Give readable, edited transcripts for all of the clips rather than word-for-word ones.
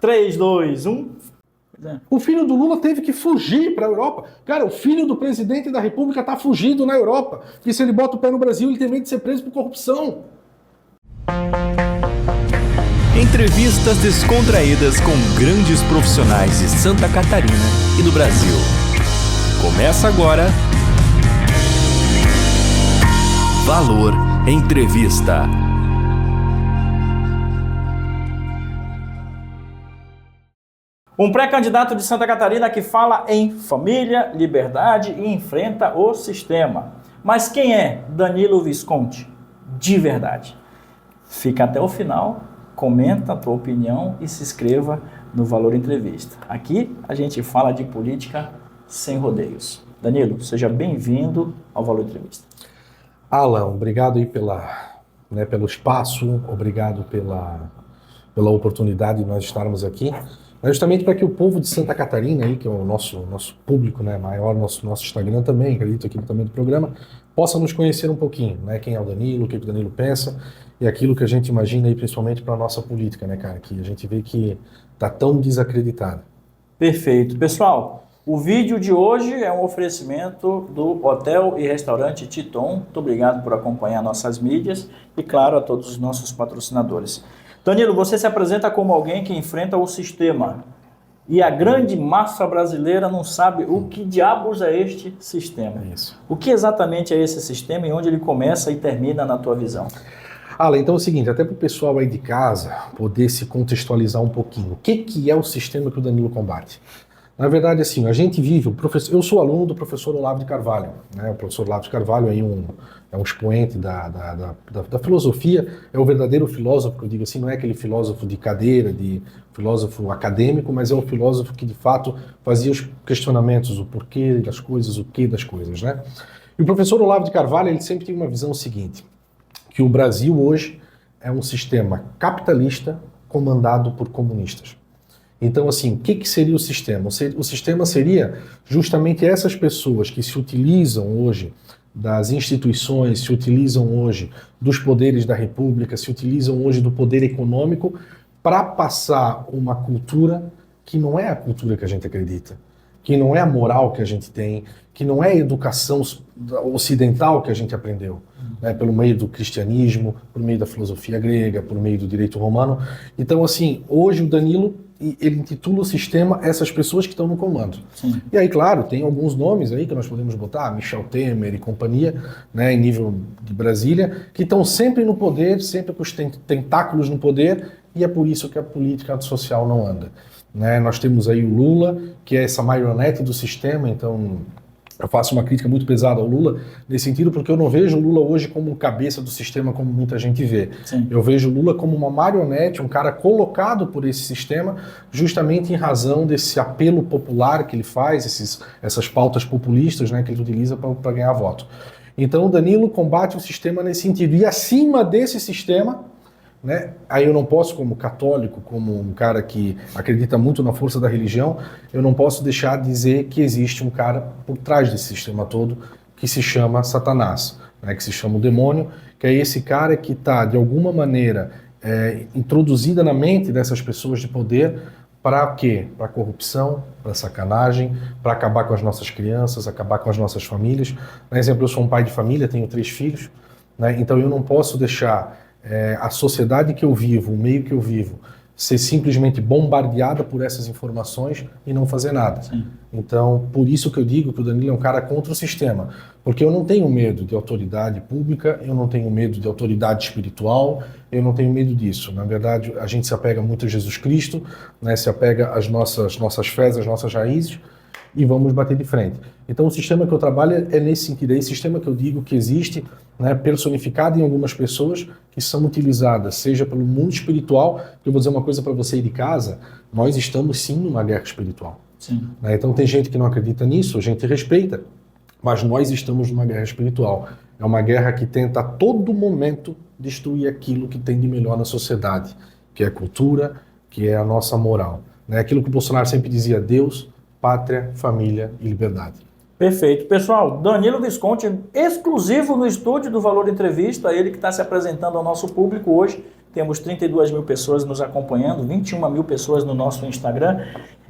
3, 2, 1. O filho do Lula teve que fugir para a Europa. Cara, o filho do presidente da República está fugido na Europa. E se ele bota o pé no Brasil, ele tem medo de ser preso por corrupção. Entrevistas descontraídas com grandes profissionais de Santa Catarina e do Brasil. Começa agora. Valor Entrevista. Um pré-candidato de Santa Catarina que fala em família, liberdade e enfrenta o sistema. Mas quem é Danilo Visconti? De verdade. Fica até o final, comenta a tua opinião e se inscreva no Valor Entrevista. Aqui a gente fala de política sem rodeios. Danilo, seja bem-vindo ao Valor Entrevista. Alan, obrigado aí pelo espaço, obrigado pela oportunidade de nós estarmos aqui. Justamente para que o povo de Santa Catarina, aí, que é o nosso público, né, maior, nosso Instagram também, acredito aqui também do programa, possa nos conhecer um pouquinho, né, quem é o Danilo, o que o Danilo pensa e aquilo que a gente imagina aí, principalmente para a nossa política, né, cara, que a gente vê que está tão desacreditada. Perfeito. Pessoal, o vídeo de hoje é um oferecimento do Hotel e Restaurante Titon. Muito obrigado por acompanhar nossas mídias e, claro, a todos os nossos patrocinadores. Danilo, você se apresenta como alguém que enfrenta o sistema e a grande massa brasileira não sabe o que diabos é este sistema. Isso. O que exatamente é esse sistema e onde ele começa e termina na tua visão? Alan, então é o seguinte, até para o pessoal aí de casa poder se contextualizar um pouquinho, o que é o sistema que o Danilo combate? Na verdade, assim, a gente vive, eu sou aluno do professor Olavo de Carvalho, né? O professor Olavo de Carvalho é um expoente da filosofia, é o verdadeiro filósofo, que eu digo assim, não é aquele filósofo de cadeira, de filósofo acadêmico, mas é um filósofo que de fato fazia os questionamentos, o porquê das coisas, o que das coisas, né? E o professor Olavo de Carvalho, ele sempre tem uma visão seguinte, que o Brasil hoje é um sistema capitalista comandado por comunistas. Então, assim, o que seria o sistema? O sistema seria justamente essas pessoas que se utilizam hoje das instituições, se utilizam hoje dos poderes da República, se utilizam hoje do poder econômico para passar uma cultura que não é a cultura que a gente acredita, que não é a moral que a gente tem, que não é a educação ocidental que a gente aprendeu, né, pelo meio do cristianismo, por meio da filosofia grega, por meio do direito romano. Então, assim, hoje o Danilo, ele intitula o sistema essas pessoas que estão no comando. Sim. E aí, claro, tem alguns nomes aí que nós podemos botar, Michel Temer e companhia, né, em nível de Brasília, que estão sempre no poder, sempre com os tentáculos no poder, e é por isso que a política social não anda. Né? Nós temos aí o Lula, que é essa marionete do sistema, então eu faço uma crítica muito pesada ao Lula nesse sentido, porque eu não vejo o Lula hoje como cabeça do sistema como muita gente vê. Sim. Eu vejo o Lula como uma marionete, um cara colocado por esse sistema justamente em razão desse apelo popular que ele faz, essas pautas populistas, né, que ele utiliza para ganhar voto. Então o Danilo combate o sistema nesse sentido. E acima desse sistema, né, aí eu não posso, como católico, como um cara que acredita muito na força da religião, eu não posso deixar de dizer que existe um cara por trás desse sistema todo que se chama Satanás, né, que se chama o demônio, que é esse cara que está, de alguma maneira, introduzida na mente dessas pessoas de poder para quê? Para corrupção, para sacanagem, para acabar com as nossas crianças, acabar com as nossas famílias. Por exemplo, eu sou um pai de família, tenho 3 filhos, né, então eu não posso deixar a sociedade que eu vivo, o meio que eu vivo, ser simplesmente bombardeada por essas informações e não fazer nada. Sim. Então, por isso que eu digo que o Danilo é um cara contra o sistema, porque eu não tenho medo de autoridade pública, eu não tenho medo de autoridade espiritual, eu não tenho medo disso. Na verdade, a gente se apega muito a Jesus Cristo, né, se apega às nossas fés, às nossas raízes, e vamos bater de frente. Então o sistema que eu trabalho é nesse sentido, é esse sistema que eu digo que existe, né, personificado em algumas pessoas que são utilizadas, seja pelo mundo espiritual, que eu vou dizer uma coisa para você aí de casa, nós estamos sim numa guerra espiritual. Sim. Né? Então tem gente que não acredita nisso, a gente respeita, mas nós estamos numa guerra espiritual. É uma guerra que tenta a todo momento destruir aquilo que tem de melhor na sociedade, que é a cultura, que é a nossa moral. Né? Aquilo que o Bolsonaro sempre dizia, Deus, pátria, família e liberdade. Perfeito. Pessoal, Danilo Visconti, exclusivo no estúdio do Valor Entrevista, ele que está se apresentando ao nosso público hoje, temos 32 mil pessoas nos acompanhando, 21 mil pessoas no nosso Instagram.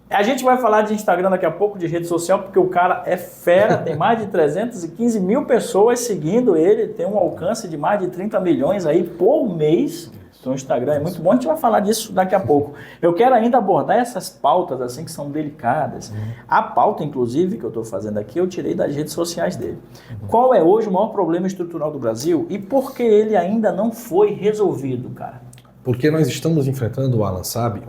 A gente vai falar de Instagram daqui a pouco, de rede social, porque o cara é fera, tem mais de 315 mil pessoas seguindo ele, tem um alcance de mais de 30 milhões aí por mês. Então o Instagram é muito bom, a gente vai falar disso daqui a pouco. Eu quero ainda abordar essas pautas assim que são delicadas. A pauta, inclusive, que eu estou fazendo aqui, eu tirei das redes sociais dele. Qual é hoje o maior problema estrutural do Brasil e por que ele ainda não foi resolvido, cara? Porque nós estamos enfrentando, Alan, sabe,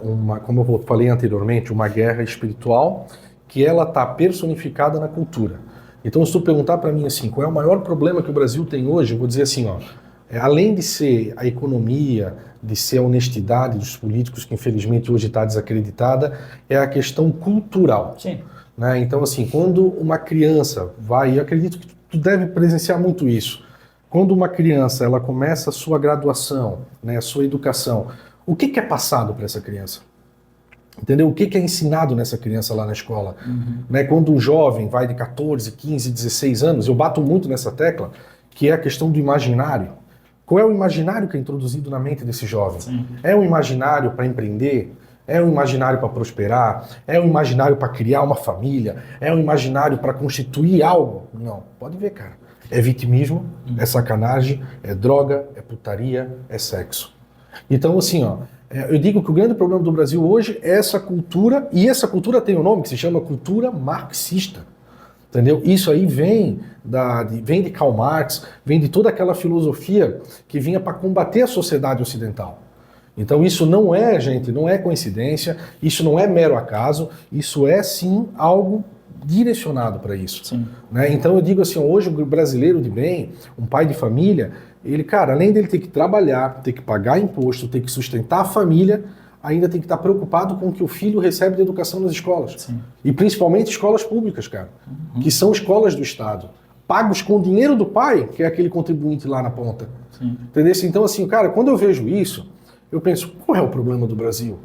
como eu falei anteriormente, uma guerra espiritual que ela está personificada na cultura. Então, se tu perguntar para mim assim, qual é o maior problema que o Brasil tem hoje, eu vou dizer assim, ó, além de ser a economia, de ser a honestidade dos políticos, que infelizmente hoje está desacreditada, é a questão cultural. Sim. Né? Então, assim, quando uma criança vai, eu acredito que tu deve presenciar muito isso, quando uma criança ela começa a sua graduação, né, a sua educação, o que é passado para essa criança? Entendeu? O que é ensinado nessa criança lá na escola? Né? Quando um jovem vai de 14, 15, 16 anos, eu bato muito nessa tecla, que é a questão do imaginário. Qual é o imaginário que é introduzido na mente desse jovem? Sim. É um imaginário para empreender? É um imaginário para prosperar? É um imaginário para criar uma família? É um imaginário para constituir algo? Não, pode ver, cara. É vitimismo, é sacanagem, é droga, é putaria, é sexo. Então, assim, ó, eu digo que o grande problema do Brasil hoje é essa cultura, e essa cultura tem um nome que se chama cultura marxista. Entendeu? Isso aí vem de Karl Marx, vem de toda aquela filosofia que vinha para combater a sociedade ocidental. Então isso não é, gente, não é coincidência, isso não é mero acaso, isso é sim algo direcionado para isso. Sim. Né? Então eu digo assim, hoje o brasileiro de bem, um pai de família, ele, cara, além dele ter que trabalhar, ter que pagar imposto, ter que sustentar a família, ainda tem que estar preocupado com o que o filho recebe de educação nas escolas. Sim. E principalmente escolas públicas, cara, que são escolas do Estado, pagos com o dinheiro do pai, que é aquele contribuinte lá na ponta. Sim. Entendeu? Então, assim, cara, quando eu vejo isso, eu penso, qual é o problema do Brasil?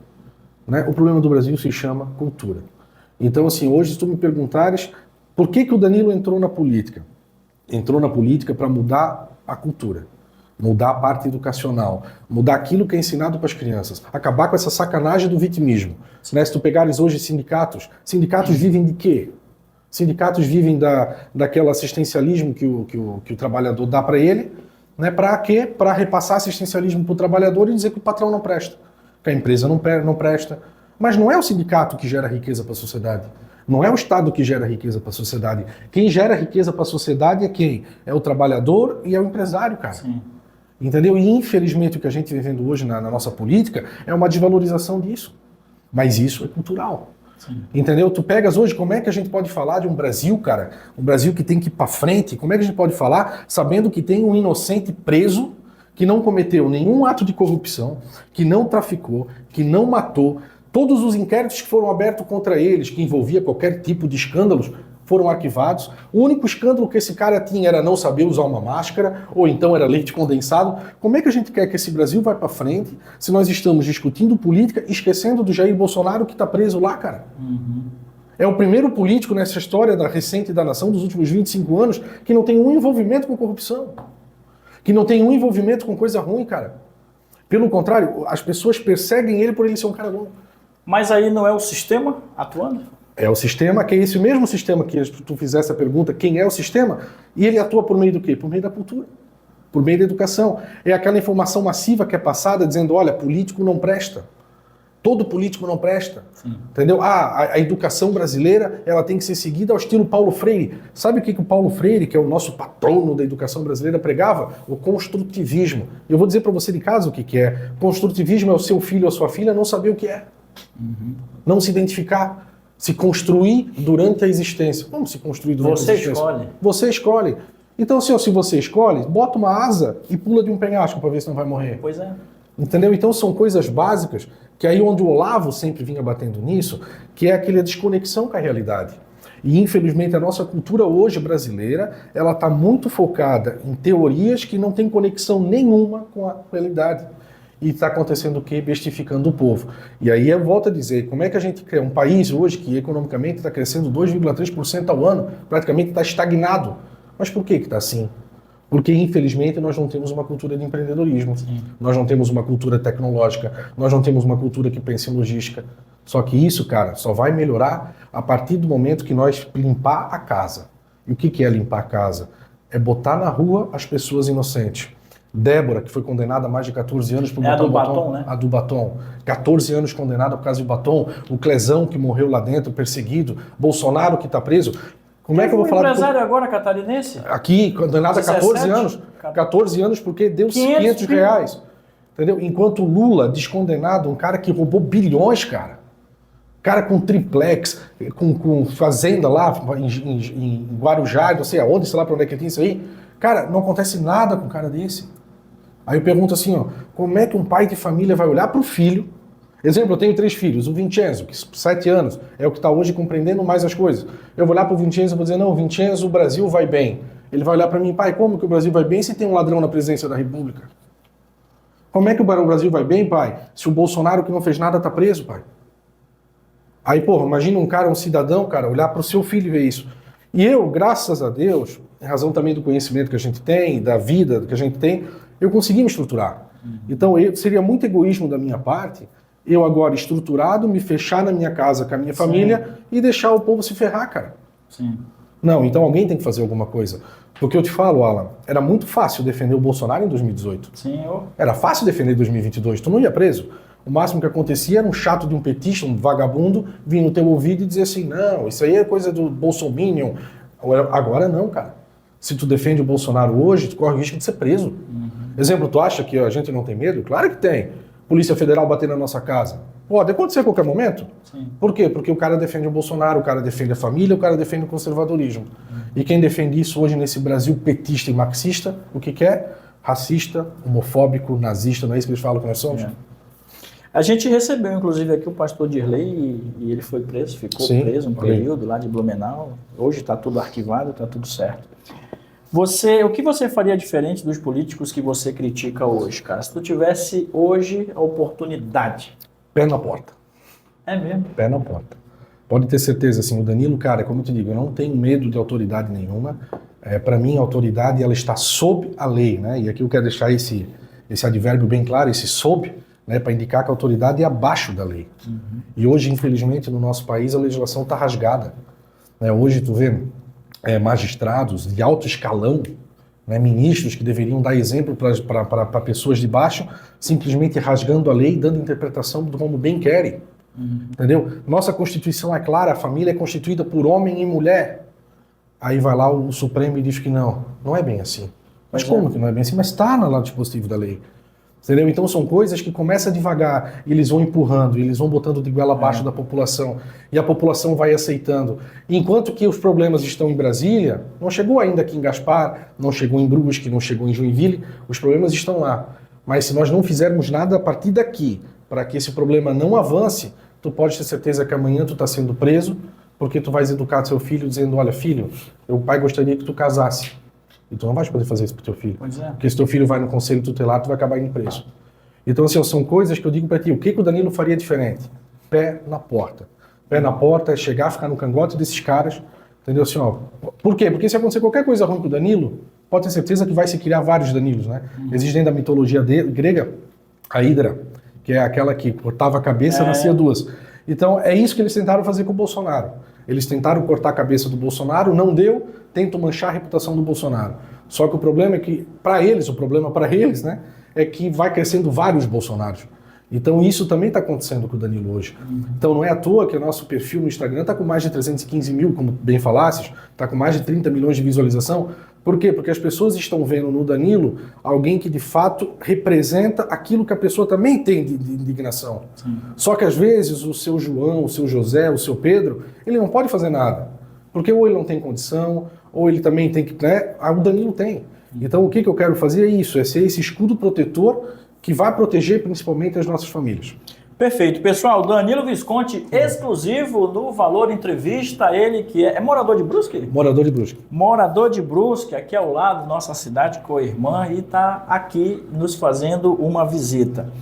Né? O problema do Brasil se chama cultura. Então, assim, hoje, se tu me perguntares, por que o Danilo entrou na política? Entrou na política para mudar a cultura. Mudar a parte educacional, mudar aquilo que é ensinado para as crianças, acabar com essa sacanagem do vitimismo. Né? Se tu pegares hoje sindicatos vivem de quê? Sindicatos vivem daquele assistencialismo que o trabalhador dá para ele, né? Para quê? Para repassar assistencialismo para o trabalhador e dizer que o patrão não presta, que a empresa não presta. Mas não é o sindicato que gera riqueza para a sociedade. Não é o Estado que gera riqueza para a sociedade. Quem gera riqueza para a sociedade é quem? É o trabalhador e é o empresário, cara. Sim. Entendeu? E infelizmente o que a gente vem vendo hoje na nossa política é uma desvalorização disso. Mas isso é cultural. Sim. Entendeu? Tu pegas hoje, como é que a gente pode falar de um Brasil, cara? Um Brasil que tem que ir pra frente. Como é que a gente pode falar sabendo que tem um inocente preso que não cometeu nenhum ato de corrupção, que não traficou, que não matou. Todos os inquéritos que foram abertos contra eles, que envolvia qualquer tipo de escândalos, foram arquivados. O único escândalo que esse cara tinha era não saber usar uma máscara, ou então era leite condensado. Como é que a gente quer que esse Brasil vá para frente se nós estamos discutindo política, esquecendo do Jair Bolsonaro que está preso lá, cara? É o primeiro político nessa história recente da nação, dos últimos 25 anos, que não tem um envolvimento com corrupção. Que não tem um envolvimento com coisa ruim, cara. Pelo contrário, as pessoas perseguem ele por ele ser um cara bom. Mas aí não é o sistema atuando? É o sistema, que é esse mesmo sistema que tu fizesse a pergunta, quem é o sistema? E ele atua por meio do quê? Por meio da cultura, por meio da educação. É aquela informação massiva que é passada dizendo, olha, político não presta. Todo político não presta. Sim. Entendeu? A educação brasileira, ela tem que ser seguida ao estilo Paulo Freire. Sabe o que o Paulo Freire, que é o nosso patrono da educação brasileira, pregava? O construtivismo. E eu vou dizer para você de casa o que é. Construtivismo é o seu filho ou a sua filha não saber o que é. Não se identificar. Se construir durante a existência. Vamos se construir durante a existência. Você escolhe. Você escolhe. Então, se você escolhe, bota uma asa e pula de um penhasco para ver se não vai morrer. Pois é. Entendeu? Então são coisas básicas, que aí onde o Olavo sempre vinha batendo nisso, que é aquela desconexão com a realidade. E infelizmente a nossa cultura hoje brasileira, ela está muito focada em teorias que não têm conexão nenhuma com a realidade. E está acontecendo o quê? Bestificando o povo. E aí eu volto a dizer, como é que a gente cria um país hoje que economicamente está crescendo 2,3% ao ano, praticamente está estagnado. Mas por que está assim? Porque, infelizmente, nós não temos uma cultura de empreendedorismo. Sim. Nós não temos uma cultura tecnológica, nós não temos uma cultura que pense em logística. Só que isso, cara, só vai melhorar a partir do momento que nós limpar a casa. E o que é limpar a casa? É botar na rua as pessoas inocentes. Débora, que foi condenada a mais de 14 anos por botar o batom, né? A do batom. 14 anos condenada por causa do batom. O Clezão, que morreu lá dentro, perseguido. Bolsonaro, que está preso. Como é que eu vou falar? Empresário agora catarinense? Aqui, condenado a 14 anos. 14 anos porque deu 500 reais. Entendeu? Enquanto Lula, descondenado, um cara que roubou bilhões, cara. Cara com triplex, com fazenda lá em Guarujá, não sei aonde, sei lá pra onde é que tem isso aí. Cara, não acontece nada com um cara desse. Aí eu pergunto assim, ó, como é que um pai de família vai olhar pro filho? Exemplo, eu tenho 3 filhos, o Vincenzo, que 7 anos, é o que está hoje compreendendo mais as coisas. Eu vou olhar pro Vincenzo e vou dizer, não, Vincenzo, o Brasil vai bem. Ele vai olhar para mim, pai, como que o Brasil vai bem se tem um ladrão na presidência da República? Como é que o Brasil vai bem, pai, se o Bolsonaro que não fez nada tá preso, pai? Aí, porra, imagina um cara, um cidadão, cara, olhar para o seu filho e ver isso. E eu, graças a Deus, em razão também do conhecimento que a gente tem, da vida que a gente tem, eu consegui me estruturar. Então, seria muito egoísmo da minha parte, eu agora estruturado, me fechar na minha casa com a minha família e deixar o povo se ferrar, cara. Sim. Não, então alguém tem que fazer alguma coisa. Porque eu te falo, Alan, era muito fácil defender o Bolsonaro em 2018. Sim, Era fácil defender em 2022, tu não ia preso. O máximo que acontecia era um chato de um petista, um vagabundo, vir no teu ouvido e dizer assim, não, isso aí é coisa do Bolsominion. Agora não, cara. Se tu defende o Bolsonaro hoje, tu corre o risco de ser preso. Exemplo, tu acha que a gente não tem medo? Claro que tem. Polícia Federal bater na nossa casa. Pode acontecer a qualquer momento. Sim. Por quê? Porque o cara defende o Bolsonaro, o cara defende a família, o cara defende o conservadorismo. E quem defende isso hoje nesse Brasil petista e marxista, o que é? Racista, homofóbico, nazista, não é isso que eles falam que nós somos? É. A gente recebeu, inclusive, aqui o pastor Dirley e ele foi preso, ficou preso um período lá de Blumenau. Hoje está tudo arquivado, está tudo certo. O que você faria diferente dos políticos que você critica hoje, cara? Se tu tivesse hoje a oportunidade. Pé na porta. É mesmo? Pé na porta. Pode ter certeza, assim, o Danilo, cara, como eu te digo, eu não tenho medo de autoridade nenhuma. Para mim, a autoridade, ela está sob a lei, né? E aqui eu quero deixar esse advérbio bem claro, esse sob, né, para indicar que a autoridade é abaixo da lei. E hoje, infelizmente, no nosso país, a legislação está rasgada. Hoje, tu vê magistrados de alto escalão, né, ministros que deveriam dar exemplo para pessoas de baixo, simplesmente rasgando a lei e dando interpretação como bem querem. Entendeu? Nossa Constituição é clara, a família é constituída por homem e mulher. Aí vai lá o Supremo e diz que não é bem assim. Mas como que não é bem assim? Mas está no dispositivo da lei. Entendeu? Então são coisas que começam devagar, e eles vão empurrando, eles vão botando de goela abaixo da população, e a população vai aceitando. Enquanto que os problemas estão em Brasília, não chegou ainda aqui em Gaspar, não chegou em Brusque, não chegou em Joinville, os problemas estão lá. Mas se nós não fizermos nada a partir daqui, para que esse problema não avance, tu pode ter certeza que amanhã tu está sendo preso, porque tu vais educar seu filho dizendo, olha filho, o pai gostaria que tu casasse. E tu não vais poder fazer isso pro teu filho. Pois é. Porque se teu filho vai no conselho tutelar, tu vai acabar indo preso. Então, assim, são coisas que eu digo para ti. O que o Danilo faria diferente? Pé na porta. Pé na porta é chegar, ficar no cangote desses caras. Entendeu? Assim, ó. Por quê? Porque se acontecer qualquer coisa ruim com o Danilo, pode ter certeza que vai se criar vários Danilos, né? Existe dentro da mitologia grega a Hidra, que é aquela que cortava a cabeça e nascia duas. Então, é isso que eles tentaram fazer com o Bolsonaro. Eles tentaram cortar a cabeça do Bolsonaro, não deu, tentam manchar a reputação do Bolsonaro. Só que o problema é que, o problema para eles, né, é que vai crescendo vários Bolsonaros. Então isso também está acontecendo com o Danilo hoje. Então não é à toa que o nosso perfil no Instagram está com mais de 315 mil, como bem falasses, está com mais de 30 milhões de visualização. Por quê? Porque as pessoas estão vendo no Danilo alguém que de fato representa aquilo que a pessoa também tem de indignação. Sim. Só que às vezes o seu João, o seu José, o seu Pedro, ele não pode fazer nada. Porque ou ele não tem condição, ou ele também tem que... né? O Danilo tem. Então o que eu quero fazer é isso, é ser esse escudo protetor que vai proteger principalmente as nossas famílias. Perfeito. Pessoal, Danilo Visconti, exclusivo no Valor Entrevista, ele que é morador de Brusque? Morador de Brusque. Morador de Brusque, aqui ao lado da nossa cidade com a irmã, e está aqui nos fazendo uma visita.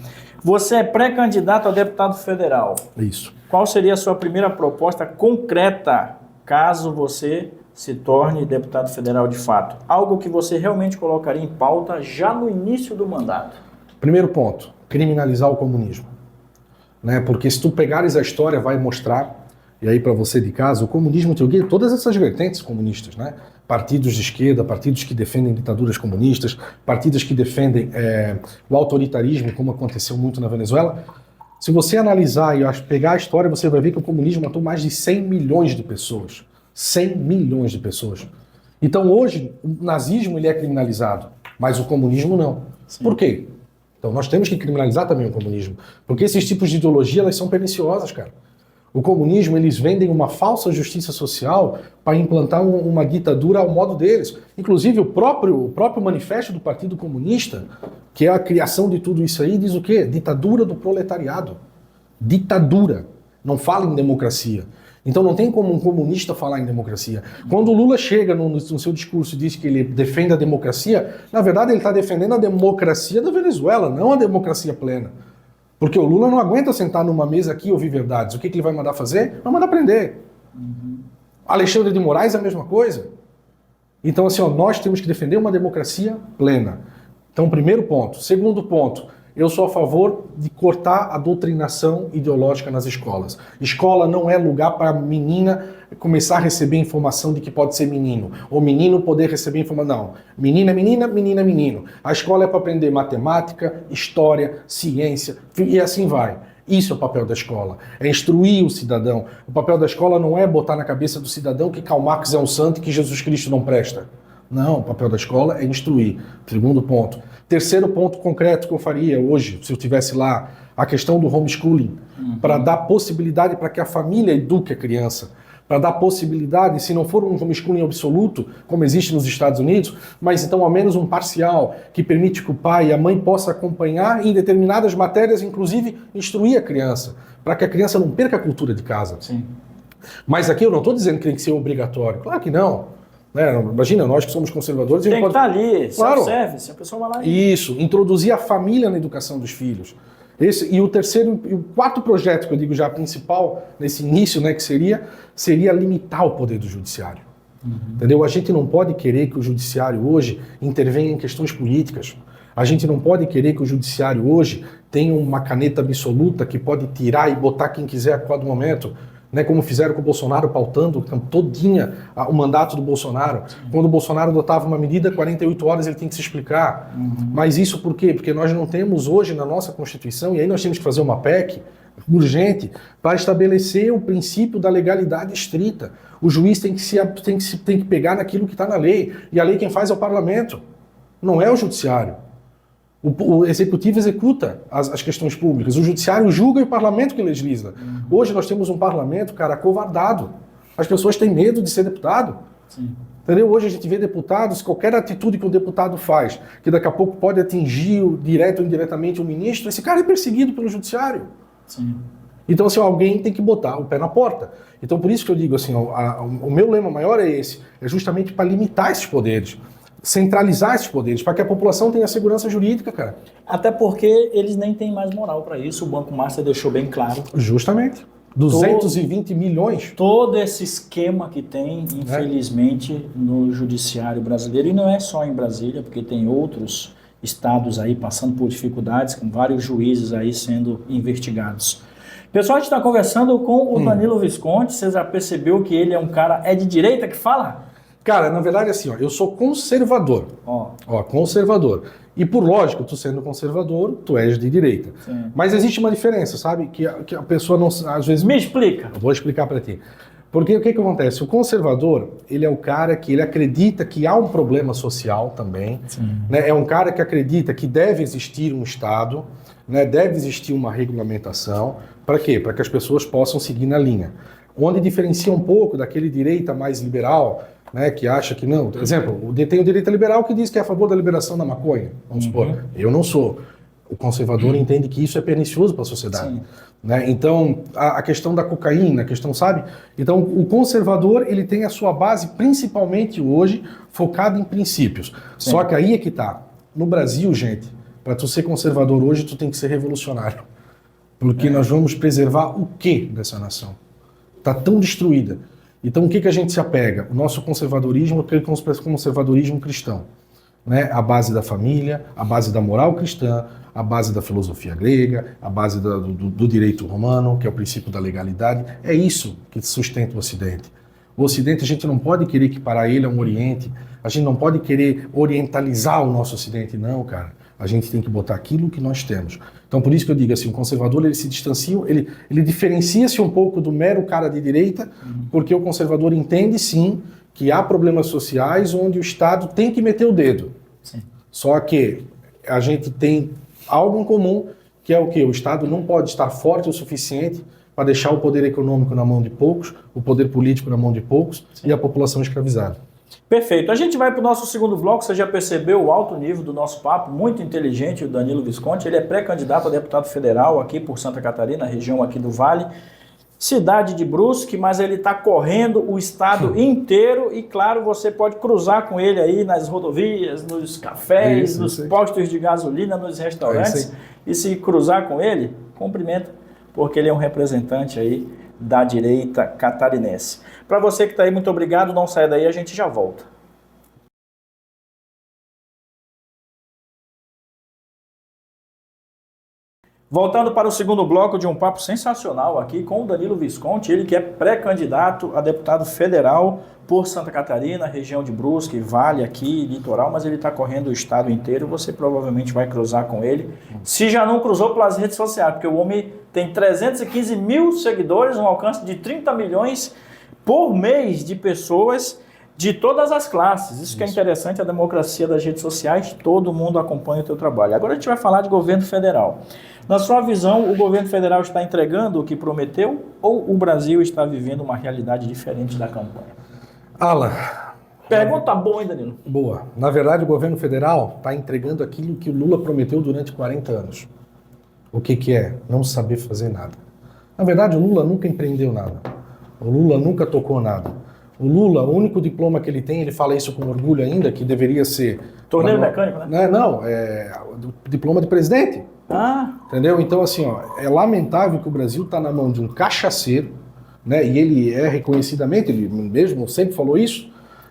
Você é pré-candidato a deputado federal. Isso. Qual seria a sua primeira proposta concreta, caso você se torne deputado federal de fato? Algo que você realmente colocaria em pauta já no início do mandato? Primeiro ponto, criminalizar o comunismo. Né? Porque se tu pegares a história, vai mostrar, e aí para você de casa, o comunismo tem todas essas vertentes comunistas, né? Partidos de esquerda, partidos que defendem ditaduras comunistas, partidos que defendem o autoritarismo, como aconteceu muito na Venezuela. Se você analisar e pegar a história, você vai ver que o comunismo matou mais de 100 milhões de pessoas. 100 milhões de pessoas. Então hoje, o nazismo ele é criminalizado, mas o comunismo não. Sim. Por quê? Então nós temos que criminalizar também o comunismo, porque esses tipos de ideologia elas são perniciosas, cara. O comunismo, eles vendem uma falsa justiça social para implantar uma ditadura ao modo deles. Inclusive, o próprio manifesto do Partido Comunista, que é a criação de tudo isso aí, diz o quê? Ditadura do proletariado. Ditadura. Não fala em democracia. Então não tem como um comunista falar em democracia. Quando o Lula chega no seu discurso e diz que ele defende a democracia, na verdade ele está defendendo a democracia da Venezuela, não a democracia plena. Porque o Lula não aguenta sentar numa mesa aqui e ouvir verdades. O que ele vai mandar fazer? Vai mandar prender. Alexandre de Moraes é a mesma coisa. Então, assim, nós temos que defender uma democracia plena. Então, primeiro ponto. Segundo ponto, eu sou a favor de cortar a doutrinação ideológica nas escolas. Escola não é lugar para menina começar a receber informação de que pode ser menino, ou menino poder receber informação. Não. Menina é menina, menina é menino. A escola é para aprender matemática, história, ciência, e assim vai. Isso é o papel da escola, é instruir o cidadão. O papel da escola não é botar na cabeça do cidadão que Karl Marx é um santo e que Jesus Cristo não presta. Não, o papel da escola é instruir. Segundo ponto. Terceiro ponto concreto que eu faria hoje, se eu estivesse lá, a questão do homeschooling, para dar possibilidade para que a família eduque a criança, para dar possibilidade, se não for um homeschooling absoluto, como existe nos Estados Unidos, mas então ao menos um parcial, que permite que o pai e a mãe possam acompanhar em determinadas matérias, inclusive instruir a criança, para que a criança não perca a cultura de casa. Sim. Mas aqui eu não estou dizendo que tem que ser obrigatório, claro que não. Imagina, nós que somos conservadores... Tem que estar ali, claro. self-service, a pessoa vai lá e... Isso, introduzir a família na educação dos filhos. E o terceiro e o quarto projeto, que eu digo já principal, nesse início, né, que seria limitar o poder do judiciário. Entendeu? A gente não pode querer que o judiciário hoje intervenha em questões políticas. A gente não pode querer que o judiciário hoje tenha uma caneta absoluta que pode tirar e botar quem quiser a qualquer momento. Né, como fizeram com o Bolsonaro, pautando todinha o mandato do Bolsonaro. Quando o Bolsonaro adotava uma medida, 48 horas ele tem que se explicar. Mas isso por quê? Porque nós não temos hoje na nossa Constituição, e aí nós temos que fazer uma PEC urgente para estabelecer o princípio da legalidade estrita. O juiz tem que pegar naquilo que está na lei, e a lei quem faz é o parlamento, não é o judiciário. O executivo executa as questões públicas, o judiciário julga e o parlamento que legisla. Hoje nós temos um parlamento, cara, acovardado. As pessoas têm medo de ser deputado. Sim. Entendeu? Hoje a gente vê deputados, qualquer atitude que o deputado faz, que daqui a pouco pode atingir direto ou indiretamente o ministro, esse cara é perseguido pelo judiciário. Sim. Então, assim, alguém tem que botar o pé na porta. Então, por isso que eu digo assim, o meu lema maior é esse, é justamente para limitar esses poderes. Centralizar esses poderes, para que a população tenha segurança jurídica, cara. Até porque eles nem têm mais moral para isso, o Banco Master deixou bem claro. Justamente. 220 milhões. Todo esse esquema que tem, infelizmente, no judiciário brasileiro, e não é só em Brasília, porque tem outros estados aí passando por dificuldades, com vários juízes aí sendo investigados. Pessoal, a gente está conversando com o Danilo Visconti, você já percebeu que ele é um cara, é de direita que fala? Cara, na verdade, assim, eu sou conservador. Conservador. E por lógica, tu sendo conservador, tu és de direita. Sim. Mas existe uma diferença, sabe? Que a pessoa não... Às vezes... Me explica. Eu vou explicar para ti. Porque o que acontece? O conservador, ele é o cara que ele acredita que há um problema social também. Né? É um cara que acredita que deve existir um Estado, né? Deve existir uma regulamentação. Para quê? Para que as pessoas possam seguir na linha. Onde diferencia um pouco daquele direita mais liberal, né, que acha que não. Por exemplo, tem o direita liberal que diz que é a favor da liberação da maconha, vamos supor. Eu não sou. O conservador entende que isso é pernicioso para a sociedade. Né? Então, a questão da cocaína, a questão, sabe? Então, o conservador, ele tem a sua base, principalmente hoje, focada em princípios. Sim. Só que aí é que tá. No Brasil, gente, para tu ser conservador hoje, tu tem que ser revolucionário. Porque nós vamos preservar o quê dessa nação? Está tão destruída. Então, o que a gente se apega? O nosso conservadorismo, aquele conservadorismo cristão, né? A base da família, a base da moral cristã, a base da filosofia grega, a base do direito romano, que é o princípio da legalidade. É isso que sustenta o Ocidente. O Ocidente, a gente não pode querer equiparar ele a um Oriente, a gente não pode querer orientalizar o nosso Ocidente, não, cara. A gente tem que botar aquilo que nós temos. Então, por isso que eu digo assim, o conservador, ele se distancia, ele diferencia-se um pouco do mero cara de direita, porque o conservador entende, sim, que há problemas sociais onde o Estado tem que meter o dedo. Sim. Só que a gente tem algo em comum, que é o quê? O Estado não pode estar forte o suficiente para deixar o poder econômico na mão de poucos, o poder político na mão de poucos, sim, e a população escravizada. Perfeito. A gente vai para o nosso segundo bloco. Você já percebeu o alto nível do nosso papo, muito inteligente, o Danilo Visconti. Ele é pré-candidato a deputado federal aqui por Santa Catarina, região aqui do Vale, cidade de Brusque, mas ele está correndo o estado inteiro e, claro, você pode cruzar com ele aí nas rodovias, nos cafés, nos postos de gasolina, nos restaurantes, e se cruzar com ele, cumprimenta, porque ele é um representante aí da direita catarinense. Para você que está aí, muito obrigado, não saia daí, a gente já volta. Voltando para o segundo bloco de um papo sensacional aqui com o Danilo Visconti, ele que é pré-candidato a deputado federal por Santa Catarina, região de Brusque, Vale aqui, litoral, mas ele está correndo o estado inteiro, você provavelmente vai cruzar com ele, se já não cruzou pelas redes sociais, porque o homem tem 315 mil seguidores, um alcance de 30 milhões por mês de pessoas de todas as classes. Isso que é interessante, a democracia das redes sociais, todo mundo acompanha o teu trabalho. Agora a gente vai falar de governo federal. Na sua visão, o governo federal está entregando o que prometeu ou o Brasil está vivendo uma realidade diferente da campanha? Alan. Pergunta boa, hein, Danilo? Boa. Na verdade, o governo federal está entregando aquilo que o Lula prometeu durante 40 anos. O que é? Não saber fazer nada. Na verdade, o Lula nunca empreendeu nada. O Lula nunca tocou nada. O Lula, o único diploma que ele tem, ele fala isso com orgulho ainda, que deveria ser... Torneiro mecânico, né? Não, é o diploma de presidente. Entendeu? Então, assim, ó, é lamentável que o Brasil está na mão de um cachaceiro, né? E ele é reconhecidamente, ele mesmo sempre falou isso,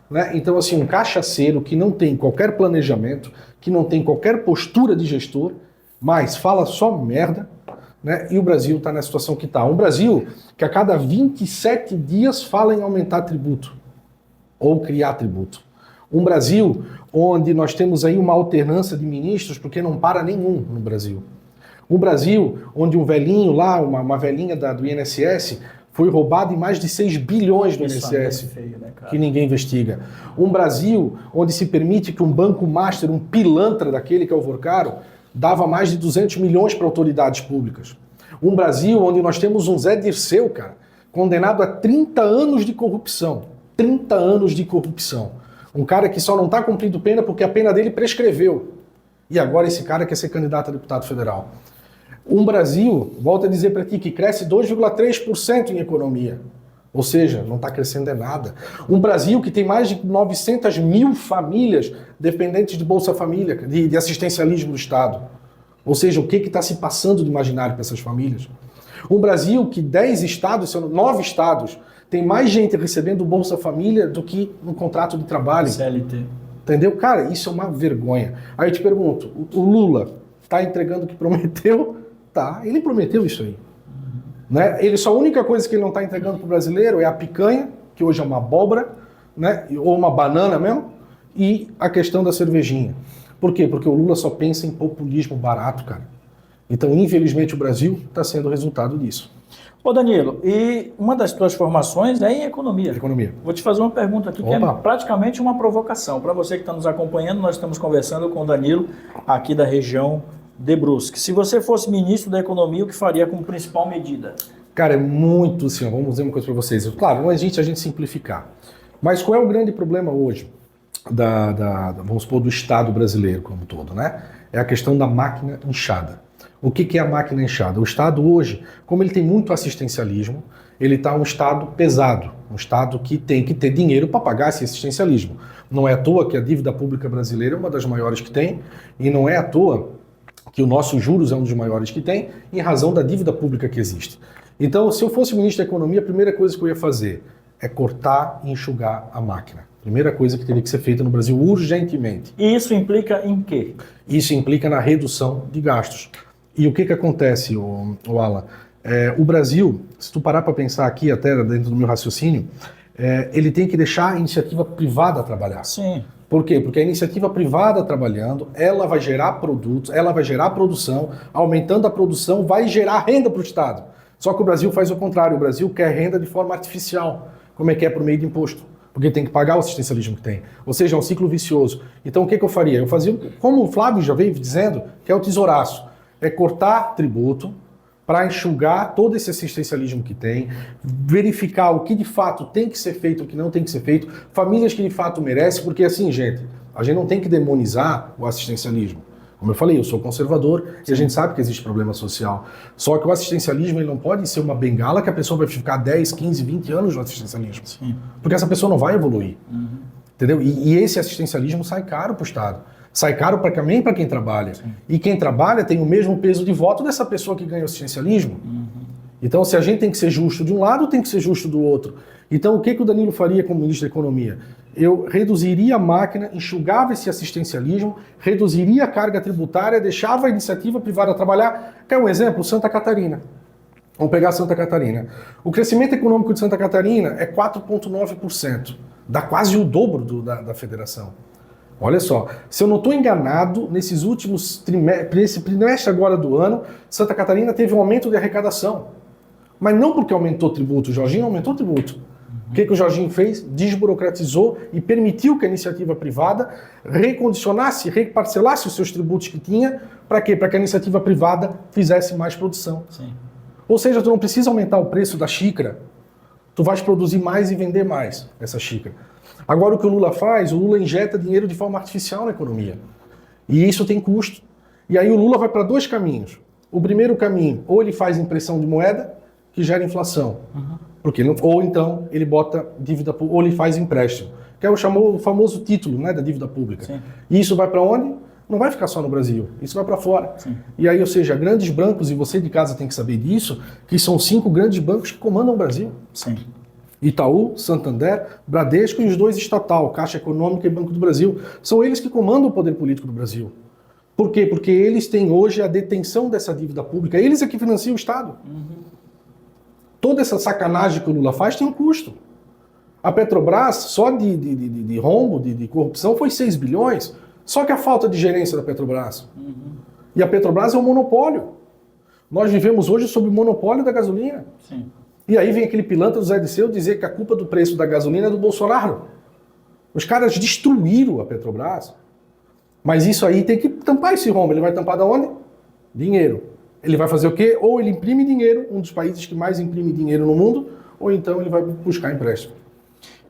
né? Então, assim, um cachaceiro que não tem qualquer planejamento, que não tem qualquer postura de gestor, mas fala só merda, né? E o Brasil está na situação que está. Um Brasil que a cada 27 dias fala em aumentar tributo ou criar tributo. Um Brasil onde nós temos aí uma alternância de ministros, porque não para nenhum no Brasil. Um Brasil onde um velhinho lá, uma velhinha do INSS, foi roubado em mais de 6 bilhões do INSS, feio, né, que ninguém investiga. Um Brasil onde se permite que um banco master, um pilantra daquele que é o Vorcaro, dava mais de 200 milhões para autoridades públicas. Um Brasil onde nós temos um Zé Dirceu, cara, condenado a 30 anos de corrupção. 30 anos de corrupção. Um cara que só não está cumprindo pena porque a pena dele prescreveu. E agora esse cara quer ser candidato a deputado federal. Um Brasil, volto a dizer para ti, que cresce 2,3% em economia. Ou seja, não está crescendo é nada. Um Brasil que tem mais de 900 mil famílias dependentes de Bolsa Família, de assistencialismo do Estado. Ou seja, o que está se passando de imaginário para essas famílias? Um Brasil que 9 estados, tem mais gente recebendo Bolsa Família do que no contrato de trabalho. CLT. Entendeu? Cara, isso é uma vergonha. Aí eu te pergunto, o Lula está entregando o que prometeu? Tá, ele prometeu isso aí. Né? A única coisa que ele não está entregando para o brasileiro é a picanha, que hoje é uma abóbora, né? Ou uma banana mesmo, e a questão da cervejinha. Por quê? Porque o Lula só pensa em populismo barato, cara. Então, infelizmente, o Brasil está sendo o resultado disso. Ô Danilo, e uma das tuas formações é em economia. Economia. Vou te fazer uma pergunta aqui, que é praticamente uma provocação. Para você que está nos acompanhando, nós estamos conversando com o Danilo, aqui da região de Brusque. Se você fosse ministro da Economia, o que faria como principal medida? Cara, é muito assim, vamos dizer uma coisa para vocês. Claro, não é a gente simplificar. Mas qual é o grande problema hoje vamos supor, do Estado brasileiro como um todo, né? É a questão da máquina inchada. O que é a máquina inchada? O Estado hoje, como ele tem muito assistencialismo, ele está um Estado pesado, um Estado que tem que ter dinheiro para pagar esse assistencialismo. Não é à toa que a dívida pública brasileira é uma das maiores que tem, e não é à toa que o nosso juros é um dos maiores que tem, em razão da dívida pública que existe. Então, se eu fosse ministro da Economia, a primeira coisa que eu ia fazer é cortar e enxugar a máquina. Primeira coisa que teria que ser feita no Brasil urgentemente. E isso implica em quê? Isso implica na redução de gastos. E o que acontece, o Alan? O Brasil, se tu parar para pensar aqui, até dentro do meu raciocínio, ele tem que deixar a iniciativa privada trabalhar. Sim. Por quê? Porque a iniciativa privada trabalhando, ela vai gerar produtos, ela vai gerar produção, aumentando a produção, vai gerar renda para o Estado. Só que o Brasil faz o contrário, o Brasil quer renda de forma artificial. Como é que é por meio de imposto? Porque tem que pagar o assistencialismo que tem. Ou seja, é um ciclo vicioso. Então o que eu faria? Eu fazia, como o Flávio já veio dizendo, que é o tesouraço. É cortar tributo para enxugar todo esse assistencialismo que tem, verificar o que de fato tem que ser feito, o que não tem que ser feito, famílias que de fato merecem, porque assim, gente, a gente não tem que demonizar o assistencialismo. Como eu falei, eu sou conservador e a gente sabe que existe problema social. Só que o assistencialismo ele não pode ser uma bengala que a pessoa vai ficar 10, 15, 20 anos no assistencialismo. Sim. Porque essa pessoa não vai evoluir. Entendeu? E esse assistencialismo sai caro para o Estado. Sai caro também para quem trabalha. Sim. E quem trabalha tem o mesmo peso de voto dessa pessoa que ganha o assistencialismo. Então, se a gente tem que ser justo de um lado, tem que ser justo do outro. Então, o que o Danilo faria como ministro da Economia? Eu reduziria a máquina, enxugava esse assistencialismo, reduziria a carga tributária, deixava a iniciativa privada trabalhar. Quer um exemplo? Santa Catarina. Vamos pegar Santa Catarina. O crescimento econômico de Santa Catarina é 4,9%. Dá quase o dobro da federação. Olha só, se eu não estou enganado, nesses últimos nesse trimestre agora do ano, Santa Catarina teve um aumento de arrecadação. Mas não porque aumentou o tributo, o Jorginho aumentou o tributo. O que o Jorginho fez? Desburocratizou e permitiu que a iniciativa privada recondicionasse, reparcelasse os seus tributos que tinha. Para quê? Para que a iniciativa privada fizesse mais produção. Sim. Ou seja, tu não precisa aumentar o preço da xícara, tu vais produzir mais e vender mais essa xícara. Agora o que o Lula faz? O Lula injeta dinheiro de forma artificial na economia. E isso tem custo. E aí o Lula vai para dois caminhos. O primeiro caminho, ou ele faz impressão de moeda, que gera inflação. Porque ou então ele bota dívida, ou ele faz empréstimo, que é o famoso título, né, da dívida pública. Sim. E isso vai para onde? Não vai ficar só no Brasil, isso vai para fora. Sim. E aí, ou seja, grandes bancos, e você de casa tem que saber disso, que são 5 grandes bancos que comandam o Brasil. Sim. Itaú, Santander, Bradesco e os 2 estatal, Caixa Econômica e Banco do Brasil. São eles que comandam o poder político do Brasil. Por quê? Porque eles têm hoje a detenção dessa dívida pública, eles é que financiam o Estado. Toda essa sacanagem que o Lula faz tem um custo. A Petrobras, só de rombo, de corrupção, foi 6 bilhões. Só que a falta de gerência da Petrobras. E a Petrobras é um monopólio. Nós vivemos hoje sob o monopólio da gasolina. Sim. E aí vem aquele pilantra do Zé Disseu dizer que a culpa do preço da gasolina é do Bolsonaro. Os caras destruíram a Petrobras. Mas isso aí tem que tampar esse rombo. Ele vai tampar da onde? Dinheiro. Ele vai fazer o quê? Ou ele imprime dinheiro, um dos países que mais imprime dinheiro no mundo, ou então ele vai buscar empréstimo.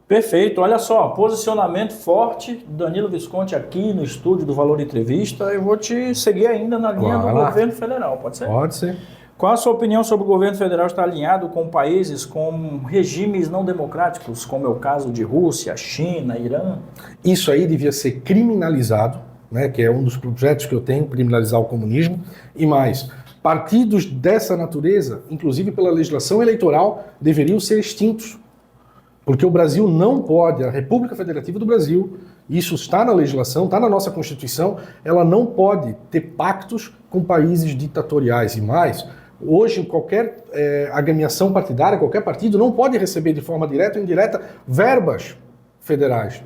Perfeito. Olha só, posicionamento forte, Danilo Visconti aqui no estúdio do Valor Entrevista. Eu vou te seguir ainda na linha do governo federal, pode ser? Pode ser. Qual a sua opinião sobre o governo federal estar alinhado com países com regimes não democráticos, como é o caso de Rússia, China, Irã? Isso aí devia ser criminalizado, né, que é um dos projetos que eu tenho, criminalizar o comunismo, e mais, partidos dessa natureza, inclusive pela legislação eleitoral, deveriam ser extintos. Porque o Brasil não pode, a República Federativa do Brasil, isso está na legislação, está na nossa Constituição, ela não pode ter pactos com países ditatoriais. E mais, hoje qualquer agremiação partidária, qualquer partido, não pode receber de forma direta ou indireta verbas federais,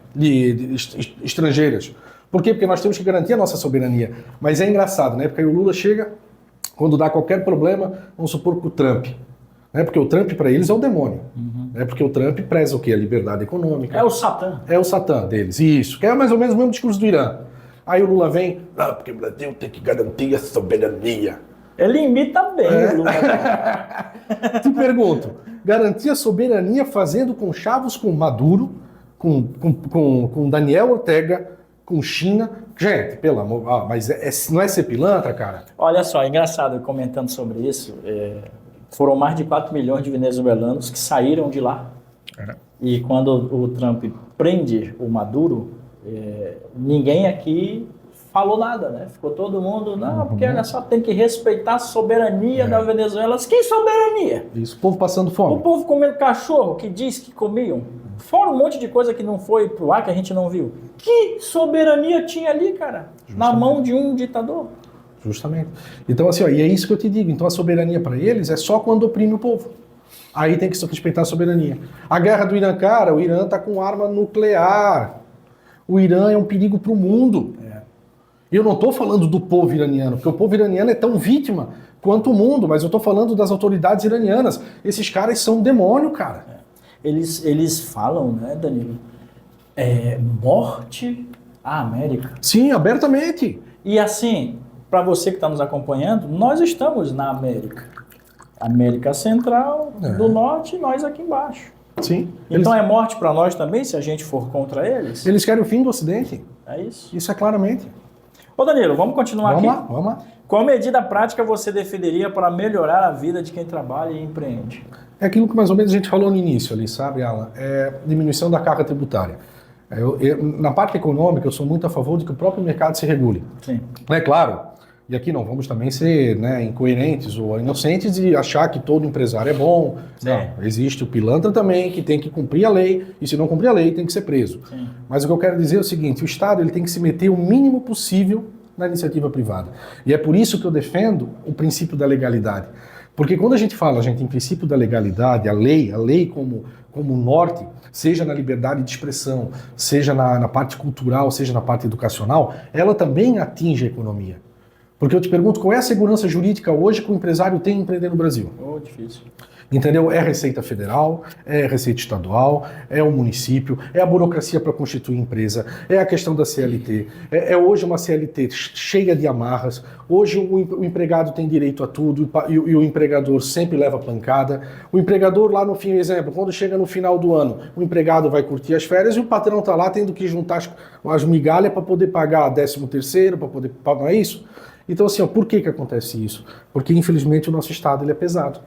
estrangeiras. Por quê? Porque nós temos que garantir a nossa soberania. Mas é engraçado, né? Porque aí o Lula chega, quando dá qualquer problema, vamos supor que o Trump. Né? Porque o Trump, para eles, é o demônio. Né? Porque o Trump preza o quê? A liberdade econômica. É o Satã. É o Satã deles, isso. Que é mais ou menos o mesmo discurso do Irã. Aí o Lula vem, porque o Brasil tem que garantir a soberania. Ele imita bem o Lula. Te pergunto, garantir a soberania fazendo conchavos com Maduro, com Daniel Ortega, com China. Gente, pelo amor, mas não é ser pilantra, cara? Olha só, é engraçado, comentando sobre isso, foram mais de 4 milhões de venezuelanos que saíram de lá. E quando o Trump prende o Maduro, ninguém aqui falou nada, né? Ficou todo mundo, não, porque olha só, tem que respeitar a soberania da Venezuela. Que soberania? Isso, o povo passando O fome. povo comendo cachorro, que diz que comiam. Fora um monte de coisa que não foi pro ar, que a gente não viu. Que soberania tinha ali, cara? Na mão de um ditador. Justamente. Então, assim, ó, e é isso que eu te digo. Então, a soberania para eles é só quando oprime o povo. Aí tem que se respeitar a soberania. A guerra do Irã, cara, o Irã tá com arma nuclear. O Irã é um perigo para o mundo. E eu não estou falando do povo iraniano, porque o povo iraniano é tão vítima quanto o mundo, mas eu estou falando das autoridades iranianas. Esses caras são um demônio, cara. Eles falam, né, Danilo? Morte à América. Sim, abertamente. E assim, para você que está nos acompanhando, nós estamos na América. América Central, do Norte, e nós aqui embaixo. Sim. Então é morte para nós também, se a gente for contra eles? Eles querem o fim do Ocidente. É isso. Isso é claramente. Ô Danilo, vamos continuar aqui? Vamos lá. Qual medida prática você defenderia para melhorar a vida de quem trabalha e empreende? É aquilo que mais ou menos a gente falou no início ali, sabe, Alan? É diminuição da carga tributária. Na parte econômica, eu sou muito a favor de que o próprio mercado se regule. Sim. É claro, e aqui não vamos também ser, né, incoerentes ou inocentes de achar que todo empresário é bom. Sim. Não, existe o pilantra também que tem que cumprir a lei, e se não cumprir a lei tem que ser preso. Sim. Mas o que eu quero dizer é o seguinte, o Estado ele tem que se meter o mínimo possível na iniciativa privada. E é por isso que eu defendo o princípio da legalidade. Porque quando a gente fala, gente, em princípio da legalidade, a lei como norte, seja na liberdade de expressão, seja na parte cultural, seja na parte educacional, ela também atinge a economia. Porque eu te pergunto, qual é a segurança jurídica hoje que o empresário tem em empreender no Brasil? Difícil. Entendeu? É a Receita Federal, é a Receita Estadual, é o município, é a burocracia para constituir empresa, é a questão da CLT, é hoje uma CLT cheia de amarras, hoje o empregado tem direito a tudo e o empregador sempre leva pancada. O empregador lá no fim, exemplo, quando chega no final do ano, o empregado vai curtir as férias e o patrão está lá tendo que juntar as migalhas para poder pagar 13º, para poder pagar, não é isso? Então, assim, ó, por que acontece isso? Porque, infelizmente, o nosso Estado ele é pesado.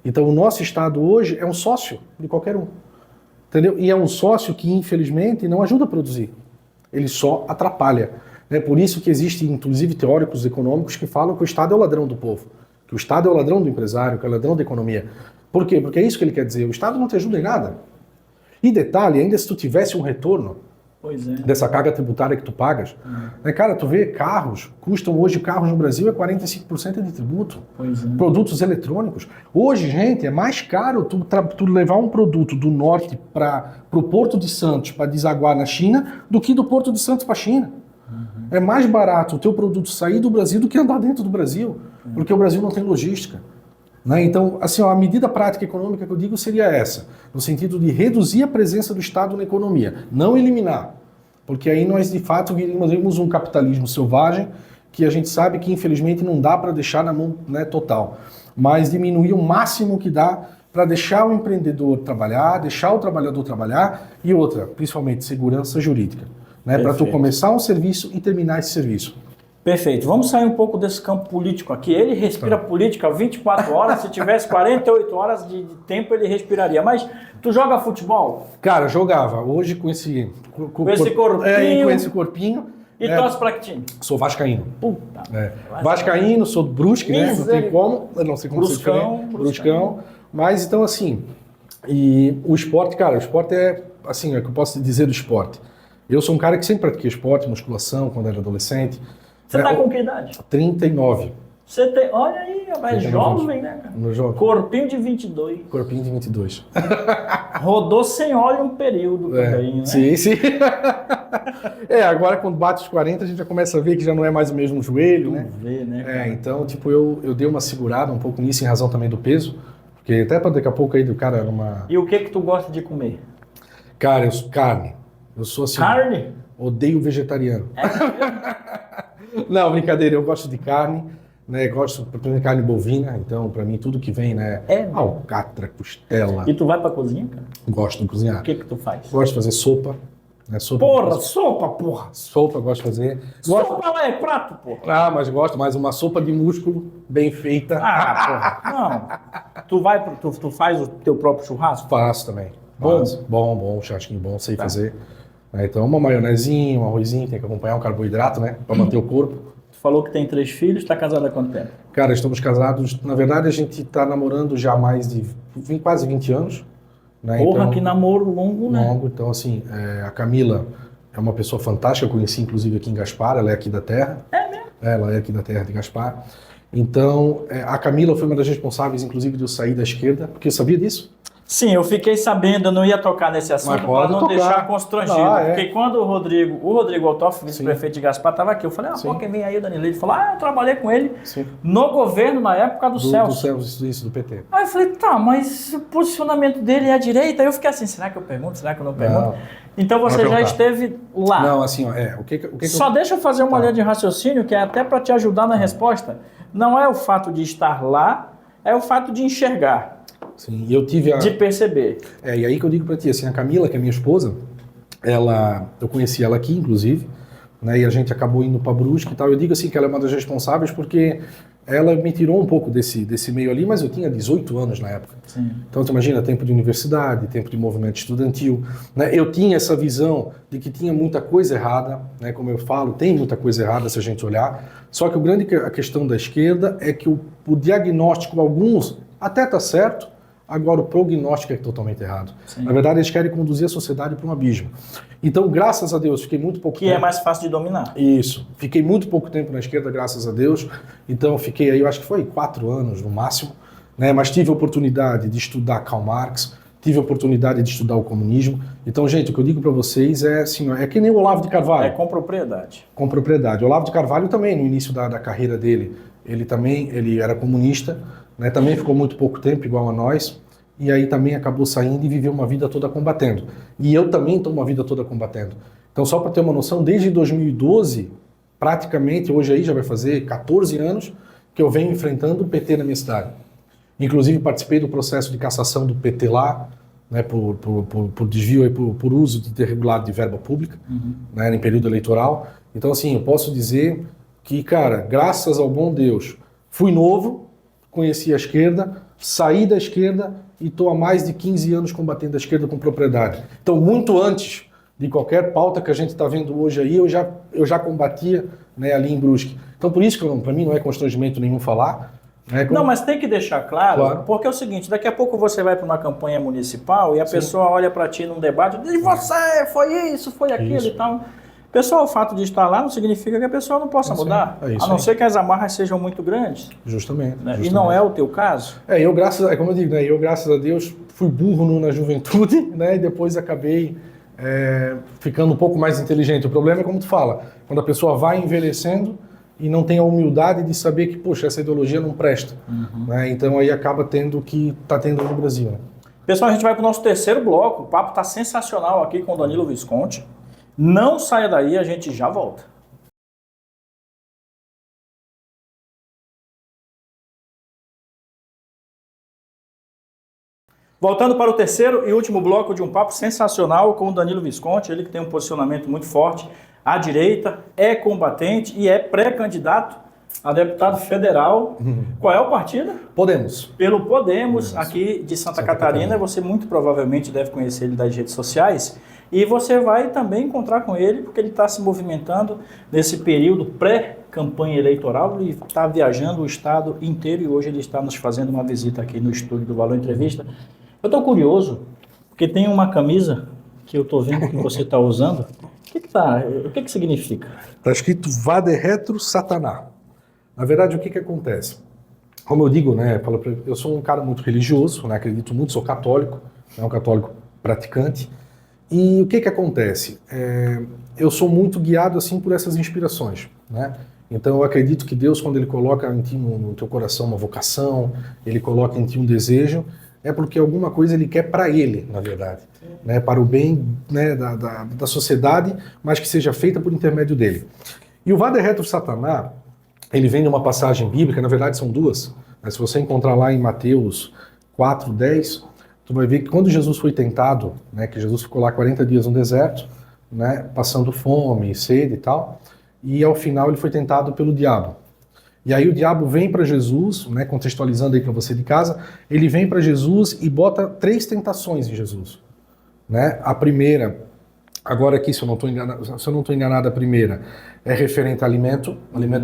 Então, o nosso Estado hoje é um sócio de qualquer um. Entendeu? E é um sócio que, infelizmente, não ajuda a produzir. Ele só atrapalha. É por isso que existem, inclusive, teóricos econômicos que falam que o Estado é o ladrão do povo. Que o Estado é o ladrão do empresário, que é o ladrão da economia. Por quê? Porque é isso que ele quer dizer. O Estado não te ajuda em nada. E detalhe, ainda se tu tivesse um retorno dessa carga tributária que tu pagas. Cara, tu vê carros, custam hoje carros no Brasil é 45% de tributo. Produtos eletrônicos. Hoje, gente, é mais caro tu levar um produto do norte para o Porto de Santos para desaguar na China do que do Porto de Santos para a China. É mais barato o teu produto sair do Brasil do que andar dentro do Brasil, porque o Brasil não tem logística. Né? Então, assim, ó, a medida prática econômica que eu digo seria essa, no sentido de reduzir a presença do Estado na economia, não eliminar, porque aí nós de fato vimos um capitalismo selvagem que a gente sabe que infelizmente não dá para deixar na mão, né, total, mas diminuir o máximo que dá para deixar o empreendedor trabalhar, deixar o trabalhador trabalhar e outra, principalmente segurança jurídica, né, para tu começar um serviço e terminar esse serviço. Perfeito. Vamos sair um pouco desse campo político aqui. Ele respira política 24 horas. Se tivesse 48 horas de tempo, ele respiraria. Mas tu joga futebol? Cara, jogava. Hoje com esse corpinho. Com esse corpinho. E torce pra que time? Sou vascaíno. Puta. Vascaíno, sou do Brusque, né? Não tem como. Eu não sei como ser diferente. Bruscão. Mas então assim, e o esporte, cara, o esporte é assim, é o que eu posso dizer do esporte. Eu sou um cara que sempre pratiquei esporte, musculação, quando era adolescente. Você tá com que idade? 39. Você tem, olha aí, é jovem, né, cara? No jogo. Corpinho de 22. Corpinho de 22. Rodou sem óleo um período também, né? Sim, sim. Agora quando bate os 40 a gente já começa a ver que já não é mais o mesmo joelho, né? Vê, né? Então, tipo, eu dei uma segurada um pouco nisso em razão também do peso, porque até para daqui a pouco aí do cara numa... E o que tu gosta de comer? Cara, carne. Eu sou assim... Carne? Odeio vegetariano. Não, brincadeira, eu gosto de carne, né? Gosto de carne bovina, então pra mim tudo que vem, né? Alcatra, costela. E tu vai pra cozinha, cara? Gosto de cozinhar. O que tu faz? Gosto de fazer sopa. Né? Sopa. Sopa eu gosto de fazer. Sopa lá é prato, porra. Mas gosto mais uma sopa de músculo bem feita. Porra. Não. Tu faz o teu próprio churrasco? Faço também. Bom, churrasquinho bom, sei fazer. né? Então uma maionezinha, um arrozinho, tem que acompanhar um carboidrato, né? Para manter o corpo. Tu falou que tem 3 filhos, está casado há quanto tempo? Cara, estamos casados, na verdade a gente está namorando já há mais de quase 20 anos. Né? Porra, Então, que namoro longo, né? longo. Então assim, a Camila é uma pessoa fantástica, eu conheci inclusive aqui em Gaspar, ela é aqui da terra. É mesmo? Ela é aqui da terra de Gaspar. Então, a Camila foi uma das responsáveis, inclusive, de eu sair da esquerda, porque eu sabia disso. Sim, eu fiquei sabendo, eu não ia tocar nesse assunto Mas para pode não tocar. deixar constrangido. É. Porque quando o Rodrigo Altoff, vice-prefeito de Gaspar, estava aqui, eu falei, Sim. pô, quem vem aí o Danilo? Ele falou, eu trabalhei com ele Sim. no governo, na época do Celso. Do Celso, isso, do PT. Aí eu falei, tá, mas o posicionamento dele é à direita? Aí eu fiquei assim, será que eu pergunto? Será que eu não pergunto? Não. Então você Vai já perguntar. esteve lá. Não, assim, ó, o que Só deixa eu fazer uma linha de raciocínio que é até para te ajudar na resposta. Não é o fato de estar lá, é o fato de enxergar, Sim, eu tive de perceber. E aí que eu digo pra ti, assim, a Camila, que é minha esposa, eu conheci ela aqui, inclusive, né, e a gente acabou indo pra Brusque e tal. Eu digo assim que ela é uma das responsáveis porque ela me tirou um pouco desse meio ali, mas eu tinha 18 anos na época. Sim. Então, tu imagina, tempo de universidade, tempo de movimento estudantil, né? Eu tinha essa visão de que tinha muita coisa errada, né? Como eu falo, tem muita coisa errada se a gente olhar. Só que a questão da esquerda é que o diagnóstico, alguns, até tá certo, agora o prognóstico é totalmente errado. Sim. Na verdade, eles querem conduzir a sociedade para um abismo. Então, graças a Deus, fiquei muito pouco Que tempo... é mais fácil de dominar. Isso. Fiquei muito pouco tempo na esquerda, graças a Deus. Então, fiquei aí, eu acho que foi 4 anos no máximo, né? Mas tive a oportunidade de estudar Karl Marx, tive a oportunidade de estudar o comunismo. Então, gente, o que eu digo para vocês é assim, é que nem o Olavo de Carvalho. É com propriedade. Com propriedade. O Olavo de Carvalho também, no início da carreira dele, ele era comunista, né? Também ficou muito pouco tempo, igual a nós. E aí também acabou saindo e viveu uma vida toda combatendo. E eu também estou uma vida toda combatendo. Então, só para ter uma noção, desde 2012, praticamente, hoje aí já vai fazer 14 anos, que eu venho enfrentando o PT na minha cidade. Inclusive, participei do processo de cassação do PT lá, né, por desvio, e por uso de irregular de verba pública, né, em período eleitoral. Então, assim, eu posso dizer que, cara, graças ao bom Deus, fui novo, conheci a esquerda, saí da esquerda e estou há mais de 15 anos combatendo a esquerda com propriedade. Então, muito antes de qualquer pauta que a gente está vendo hoje aí, eu já combatia, né, ali em Brusque. Então, por isso que para mim não é constrangimento nenhum falar. Né, Não, mas tem que deixar claro, Claro. porque é o seguinte, daqui a pouco você vai para uma campanha municipal e a pessoa olha para ti num debate e diz, você, foi isso, foi aquilo Isso. e tal. Pessoal, o fato de estar lá não significa que a pessoa não possa mudar, é isso a não aí. ser que as amarras sejam muito grandes, Justamente. né? Justamente. E não é o teu caso. Como eu digo, né, eu graças a Deus fui burro na juventude, né, e depois acabei ficando um pouco mais inteligente. O problema é como tu fala, quando a pessoa vai envelhecendo e não tem a humildade de saber que, poxa, essa ideologia não presta. Né, então aí acaba tendo o que está tendo no Brasil. Né? Pessoal, a gente vai para o nosso terceiro bloco, o papo está sensacional aqui com o Danilo Visconti. Não saia daí, a gente já volta. Voltando para o terceiro e último bloco de um papo sensacional com o Danilo Visconti, ele que tem um posicionamento muito forte à direita, é combatente e é pré-candidato a deputado federal. Qual é o partido? Podemos. Pelo Podemos, aqui de Santa Catarina. Você muito provavelmente deve conhecer ele das redes sociais. E você vai também encontrar com ele, porque ele está se movimentando nesse período pré-campanha eleitoral. Ele está viajando o estado inteiro e hoje ele está nos fazendo uma visita aqui no estúdio do Valor Entrevista. Eu estou curioso, porque tem uma camisa que eu estou vendo que você está usando. O que significa? Está escrito Vade Retro Sataná. Na verdade, o que acontece? Como eu digo, né, eu sou um cara muito religioso, né, acredito muito, sou católico, um católico praticante. E o que acontece? Eu sou muito guiado assim por essas inspirações, né? Então eu acredito que Deus, quando Ele coloca em ti, no teu coração uma vocação, Ele coloca em ti um desejo, é porque alguma coisa Ele quer para Ele, na verdade, né? Para o bem, né, da sociedade, mas que seja feita por intermédio dele. E o Vade Retro Sataná, ele vem de uma passagem bíblica, na verdade são duas, mas se você encontrar lá em Mateus 4:10, tu vai ver que quando Jesus foi tentado, né, que Jesus ficou lá 40 dias no deserto, né, passando fome, sede e tal, e ao final ele foi tentado pelo diabo. E aí o diabo vem para Jesus, né, contextualizando aí para você de casa, ele vem para Jesus e bota 3 tentações em Jesus. Né? A primeira Agora aqui, se eu não estou enganado, a primeira é referente a alimento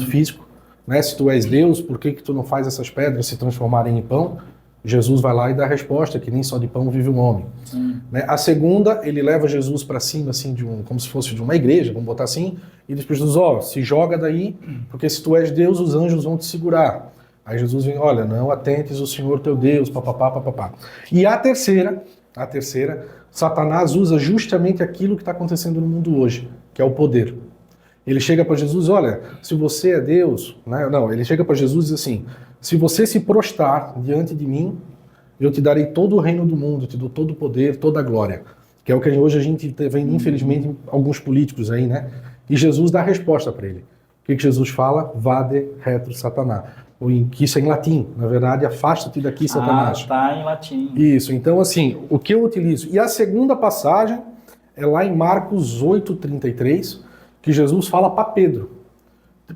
físico, né? Se tu és Deus, por que tu não faz essas pedras se transformarem em pão? Jesus vai lá e dá a resposta, que nem só de pão vive o homem. Né? A segunda, ele leva Jesus para cima, assim, como se fosse de uma igreja, vamos botar assim, e depois diz, se joga daí, porque se tu és Deus, os anjos vão te segurar. Aí Jesus vem, olha, não atentes o Senhor teu Deus, papapá, papapá. E a terceira, Satanás usa justamente aquilo que está acontecendo no mundo hoje, que é o poder. Ele chega para Jesus, olha, se você é Deus, né? Não, ele chega para Jesus e diz assim, se você se prostrar diante de mim, eu te darei todo o reino do mundo, te dou todo o poder, toda a glória. Que é o que hoje a gente vê, infelizmente, alguns políticos aí, né? E Jesus dá a resposta para ele. O que Jesus fala? Vade retro Satanás. Que isso é em latim, na verdade, afasta-te daqui, Satanás. Tá em latim. Isso, então assim, o que eu utilizo? E a segunda passagem é lá em Marcos 8:33, que Jesus fala para Pedro,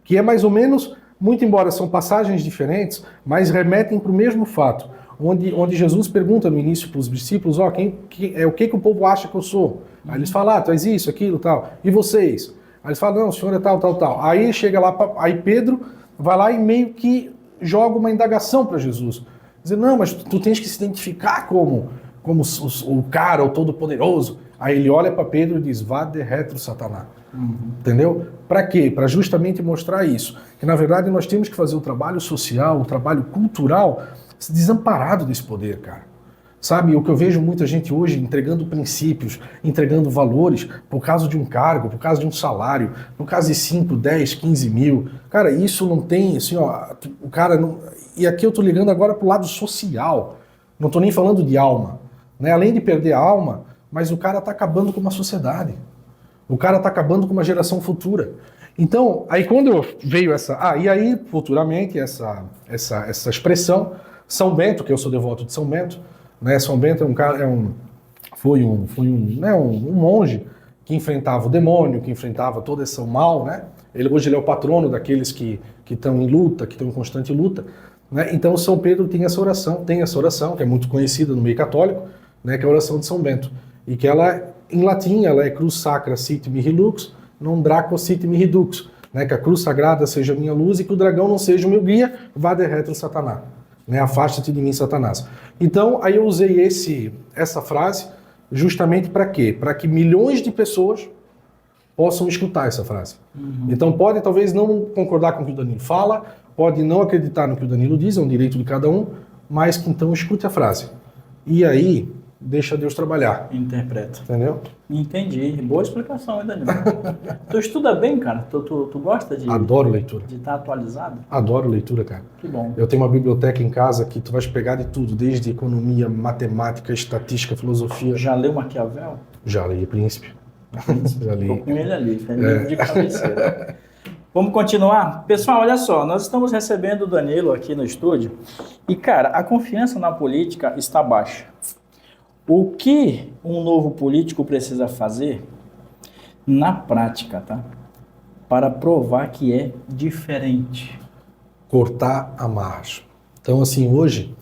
que é mais ou menos, muito embora são passagens diferentes, mas remetem para o mesmo fato, onde Jesus pergunta no início para os discípulos, o que o povo acha que eu sou? Aí eles falam, tu és isso, aquilo, tal, e vocês? Aí eles falam, não, o senhor é tal, tal, tal. Aí chega lá, aí Pedro vai lá e meio que joga uma indagação para Jesus. Diz, não, mas tu tens que se identificar como o cara, o todo-poderoso. Aí ele olha para Pedro e diz, vade retro Satanás. Entendeu? Para quê? Para justamente mostrar isso. Que na verdade nós temos que fazer o trabalho social, o trabalho cultural, desamparado desse poder, cara. Sabe, o que eu vejo muita gente hoje entregando princípios, entregando valores por causa de um cargo, por causa de um salário, por causa de 5, 10, 15 mil. Cara, isso não tem, assim, o cara não... E aqui eu tô ligando agora pro lado social. Não tô nem falando de alma, né? Além de perder a alma, mas o cara tá acabando com uma sociedade. O cara tá acabando com uma geração futura. Então, aí quando veio essa... e aí, futuramente, essa expressão, São Bento, que eu sou devoto de São Bento, né? São Bento foi um monge que enfrentava o demônio, que enfrentava todo esse mal, né? Hoje ele é o patrono daqueles que estão em luta, que estão em constante luta, né? Então São Pedro tem essa oração, que é muito conhecida no meio católico, né? Que é a oração de São Bento, e que ela, em latim, ela é cruz sacra sit mihi lux, non draco sit mihi dux, né? Que a cruz sagrada seja a minha luz e que o dragão não seja o meu guia, vade retro Satanás. Né, afasta-te de mim, Satanás. Então, aí eu usei essa frase justamente para quê? Para que milhões de pessoas possam escutar essa frase. Então, pode talvez não concordar com o que o Danilo fala, pode não acreditar no que o Danilo diz, é um direito de cada um, mas que então escute a frase. E aí, deixa Deus trabalhar. Interpreta. Entendeu? Entendi. Boa explicação, hein, Danilo? Tu estuda bem, cara? Tu gosta de... Adoro leitura. De estar atualizado? Adoro leitura, cara. Que bom. Eu tenho uma biblioteca em casa que tu vais pegar de tudo, desde economia, matemática, estatística, filosofia. Já leu Maquiavel? Já li Príncipe. Já li. Tô com ele ali, tá livro de cabeceira. Vamos continuar? Pessoal, olha só, nós estamos recebendo o Danilo aqui no estúdio e, cara, a confiança na política está baixa. O que um novo político precisa fazer na prática, tá? Para provar que é diferente? Cortar amarras. Então, assim, hoje,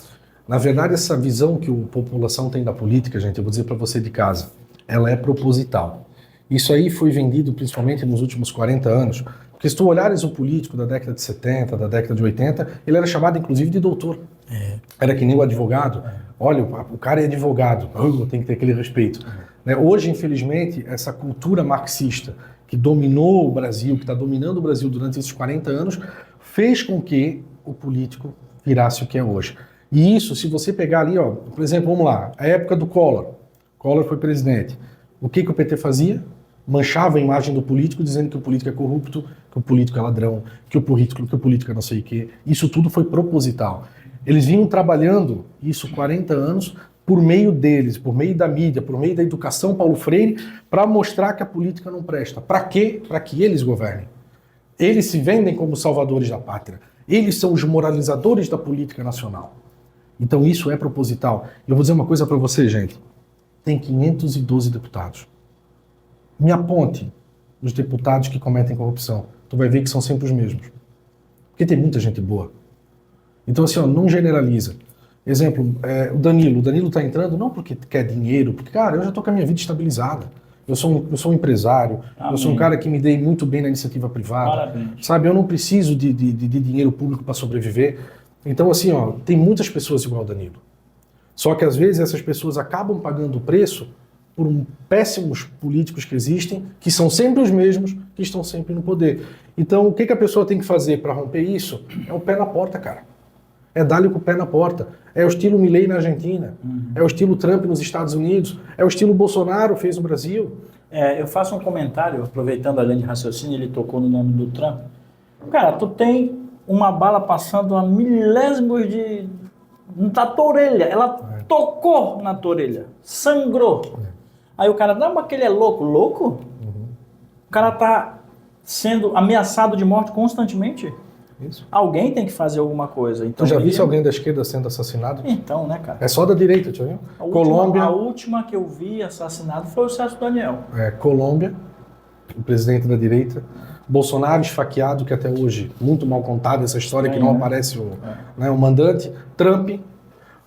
na verdade, essa visão que a população tem da política, gente, eu vou dizer para você de casa, ela é proposital. Isso aí foi vendido principalmente nos últimos 40 anos, porque se tu olhares o político da década de 70, da década de 80, ele era chamado inclusive de doutor. Era que nem o advogado. Olha, o cara é advogado, tem que ter aquele respeito. Né? Hoje, infelizmente, essa cultura marxista que dominou o Brasil, que está dominando o Brasil durante esses 40 anos, fez com que o político virasse o que é hoje. E isso, se você pegar ali, por exemplo, vamos lá, a época do Collor. Collor foi presidente. O que o PT fazia? Manchava a imagem do político, dizendo que o político é corrupto, que o político é ladrão, que o político é não sei o quê. Isso tudo foi proposital. Eles vinham trabalhando isso 40 anos por meio deles, por meio da mídia, por meio da educação Paulo Freire, para mostrar que a política não presta. Para quê? Para que eles governem. Eles se vendem como salvadores da pátria. Eles são os moralizadores da política nacional. Então isso é proposital. Eu vou dizer uma coisa para você, gente. Tem 512 deputados. Me aponte os deputados que cometem corrupção. Tu vai ver que são sempre os mesmos. Porque tem muita gente boa. Então, assim, não generaliza. Exemplo, o Danilo está entrando não porque quer dinheiro, porque, cara, eu já estou com a minha vida estabilizada. eu sou um empresário, Amém. Eu sou um cara que me dei muito bem na iniciativa privada. Parabéns. Sabe, eu não preciso de dinheiro público para sobreviver. Então, assim, ó, tem muitas pessoas igual o Danilo. Só que às vezes essas pessoas acabam pagando o preço por péssimos políticos que existem, que são sempre os mesmos, que estão sempre no poder. Então, o que a pessoa tem que fazer para romper isso? É o pé na porta, cara. É dar-lhe com o pé na porta. É o estilo Milei na Argentina. É o estilo Trump nos Estados Unidos. É o estilo Bolsonaro fez no Brasil. Eu faço um comentário, aproveitando a linha de raciocínio, ele tocou no nome do Trump. Cara, tu tem uma bala passando a milésimos na tua orelha. Ela tocou na tua orelha. Sangrou. Aí o cara, não, mas aquele é louco. Louco? O cara tá sendo ameaçado de morte constantemente. Isso. Alguém tem que fazer alguma coisa. Então, Tu já viu alguém da esquerda sendo assassinado? Então, né, cara? É só da direita, tu viu? A última que eu vi assassinado foi o Celso Daniel. Colômbia, o presidente da direita. Bolsonaro esfaqueado, que até hoje, muito mal contada essa história, que não aparece o mandante. Trump,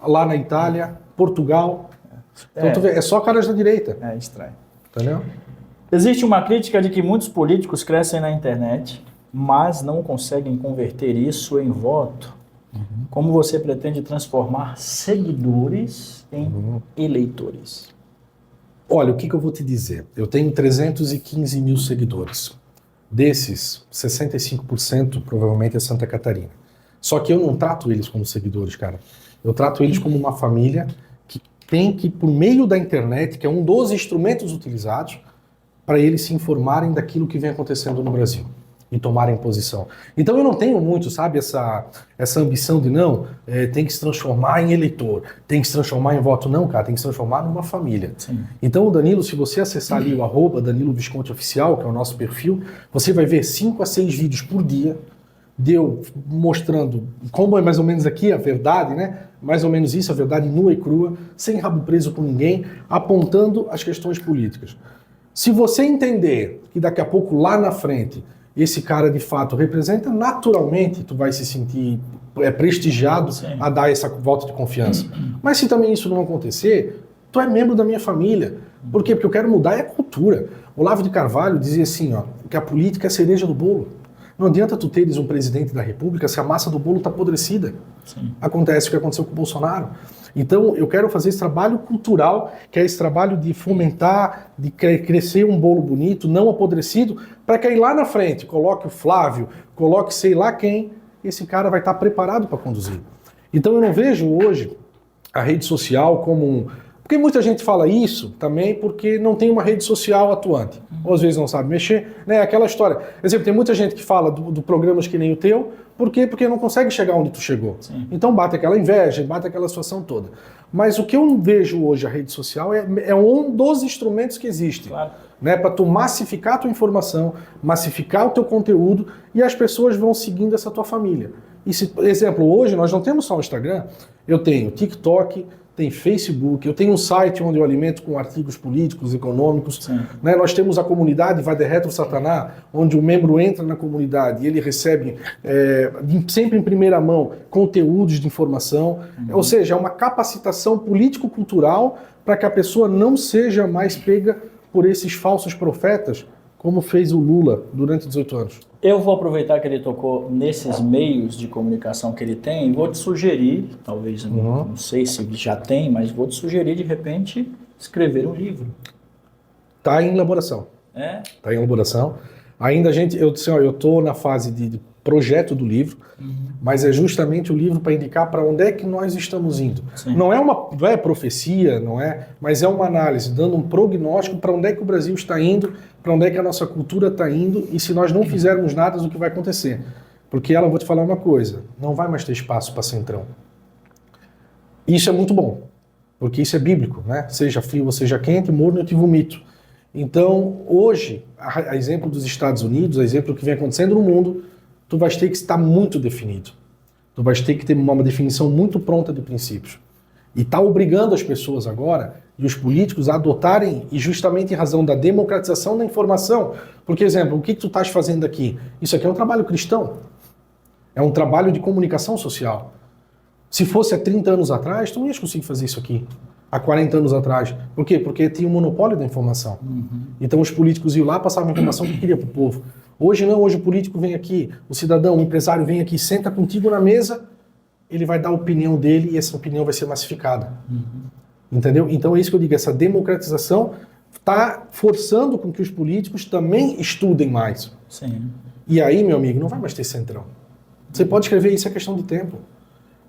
lá na Itália. Portugal. Então, tu vê, é só caras da direita. É estranho. Entendeu? Existe uma crítica de que muitos políticos crescem na internet, mas não conseguem converter isso em voto. Como você pretende transformar seguidores em eleitores? Olha, o que eu vou te dizer? Eu tenho 315 mil seguidores. Desses, 65% provavelmente é Santa Catarina. Só que eu não trato eles como seguidores, cara. Eu trato eles como uma família que tem que, por meio da internet, que é um dos instrumentos utilizados, para eles se informarem daquilo que vem acontecendo no Brasil e tomarem posição. Então eu não tenho muito, sabe, essa ambição de tem que se transformar em eleitor, tem que se transformar em voto. Não, cara, tem que se transformar numa família. Sim. Então o Danilo, se você acessar ali o @Danilo Visconti Oficial, que é o nosso perfil, você vai ver 5 a 6 vídeos por dia de eu mostrando como é mais ou menos aqui a verdade, né? Mais ou menos isso, a verdade nua e crua, sem rabo preso com ninguém, apontando as questões políticas. Se você entender que daqui a pouco, lá na frente, esse cara de fato representa, naturalmente tu vai se sentir prestigiado a dar essa volta de confiança. Mas se também isso não acontecer, tu é membro da minha família. Por quê? Porque eu quero mudar a cultura. Olavo de Carvalho dizia assim, que a política é a cereja do bolo. Não adianta tu teres um presidente da República se a massa do bolo está apodrecida. Sim. Acontece o que aconteceu com o Bolsonaro. Então, eu quero fazer esse trabalho cultural, que é esse trabalho de fomentar, de crescer um bolo bonito, não apodrecido, para que aí lá na frente coloque o Flávio, coloque sei lá quem, esse cara vai estar preparado para conduzir. Então, eu não vejo hoje a rede social como Porque muita gente fala isso também porque não tem uma rede social atuante. Ou às vezes não sabe mexer, né? Aquela história. Por exemplo, tem muita gente que fala do programas que nem o teu, por quê? Porque não consegue chegar onde tu chegou. Sim. Então bate aquela inveja, bate aquela situação toda. Mas o que eu vejo hoje a rede social é um dos instrumentos que existe. Claro. Né, para tu massificar a tua informação, massificar o teu conteúdo e as pessoas vão seguindo essa tua família. E se, por exemplo, hoje nós não temos só o Instagram, eu tenho TikTok, tem Facebook, eu tenho um site onde eu alimento com artigos políticos, econômicos. Né, nós temos a comunidade Vai de Retro Sataná, onde o membro entra na comunidade e ele recebe sempre em primeira mão conteúdos de informação. Ou seja, é uma capacitação político-cultural para que a pessoa não seja mais pega por esses falsos profetas, como fez o Lula durante 18 anos. Eu vou aproveitar que ele tocou nesses meios de comunicação que ele tem e vou te sugerir, talvez, não sei se já tem, mas vou te sugerir, de repente, escrever um livro. Está em elaboração. Está em elaboração. Ainda eu disse, eu estou na fase de projeto do livro, mas é justamente o livro para indicar para onde é que nós estamos indo. Não é profecia, mas é uma análise, dando um prognóstico para onde é que o Brasil está indo, para onde é que a nossa cultura está indo, e se nós não fizermos nada, o que vai acontecer. Porque vou te falar uma coisa, não vai mais ter espaço para centrão. Isso é muito bom, porque isso é bíblico, né? Seja frio ou seja quente, morno eu te vomito. Então, hoje, a exemplo dos Estados Unidos, a exemplo do que vem acontecendo no mundo, tu vais ter que estar muito definido. Tu vais ter que ter uma definição muito pronta de princípios. E está obrigando as pessoas agora, e os políticos, a adotarem, e justamente em razão da democratização da informação. Porque, exemplo, o que tu estás fazendo aqui? Isso aqui é um trabalho cristão. É um trabalho de comunicação social. Se fosse há 30 anos atrás, tu não ias conseguir fazer isso aqui. há 40 anos atrás. Por quê? Porque tinha um monopólio da informação. Então os políticos iam lá, passavam a informação que queria para o povo. Hoje não, hoje o político vem aqui, o cidadão, o empresário vem aqui, senta contigo na mesa, ele vai dar a opinião dele e essa opinião vai ser massificada. Entendeu? Então é isso que eu digo, essa democratização está forçando com que os políticos também estudem mais. Sim. E aí, meu amigo, não vai mais ter centrão. Você pode escrever, isso é questão de tempo.